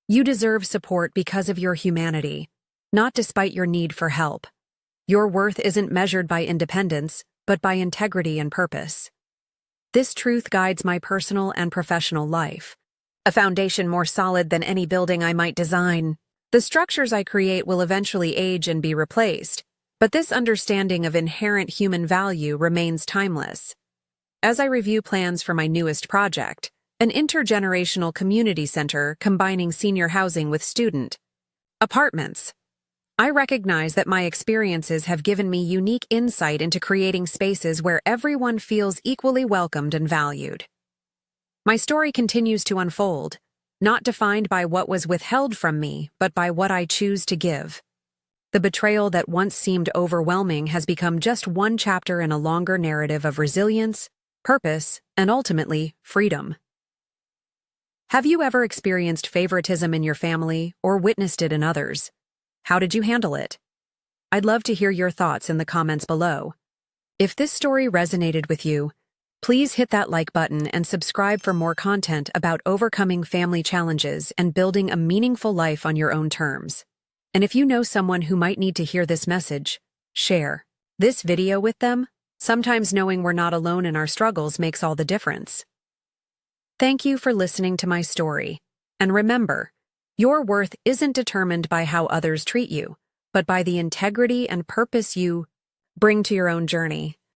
You deserve support because of your humanity, not despite your need for help. Your worth isn't measured by independence, but by integrity and purpose. This truth guides my personal and professional life, a foundation more solid than any building I might design. The structures I create will eventually age and be replaced, but this understanding of inherent human value remains timeless. As I review plans for my newest project, an intergenerational community center combining senior housing with student apartments, I recognize that my experiences have given me unique insight into creating spaces where everyone feels equally welcomed and valued. My story continues to unfold, not defined by what was withheld from me, but by what I choose to give. The betrayal that once seemed overwhelming has become just one chapter in a longer narrative of resilience, purpose, and ultimately, freedom. Have you ever experienced favoritism in your family or witnessed it in others? How did you handle it? I'd love to hear your thoughts in the comments below. If this story resonated with you, please hit that like button and subscribe for more content about overcoming family challenges and building a meaningful life on your own terms. And if you know someone who might need to hear this message, share this video with them. Sometimes knowing we're not alone in our struggles makes all the difference. Thank you for listening to my story. And remember, your worth isn't determined by how others treat you, but by the integrity and purpose you bring to your own journey.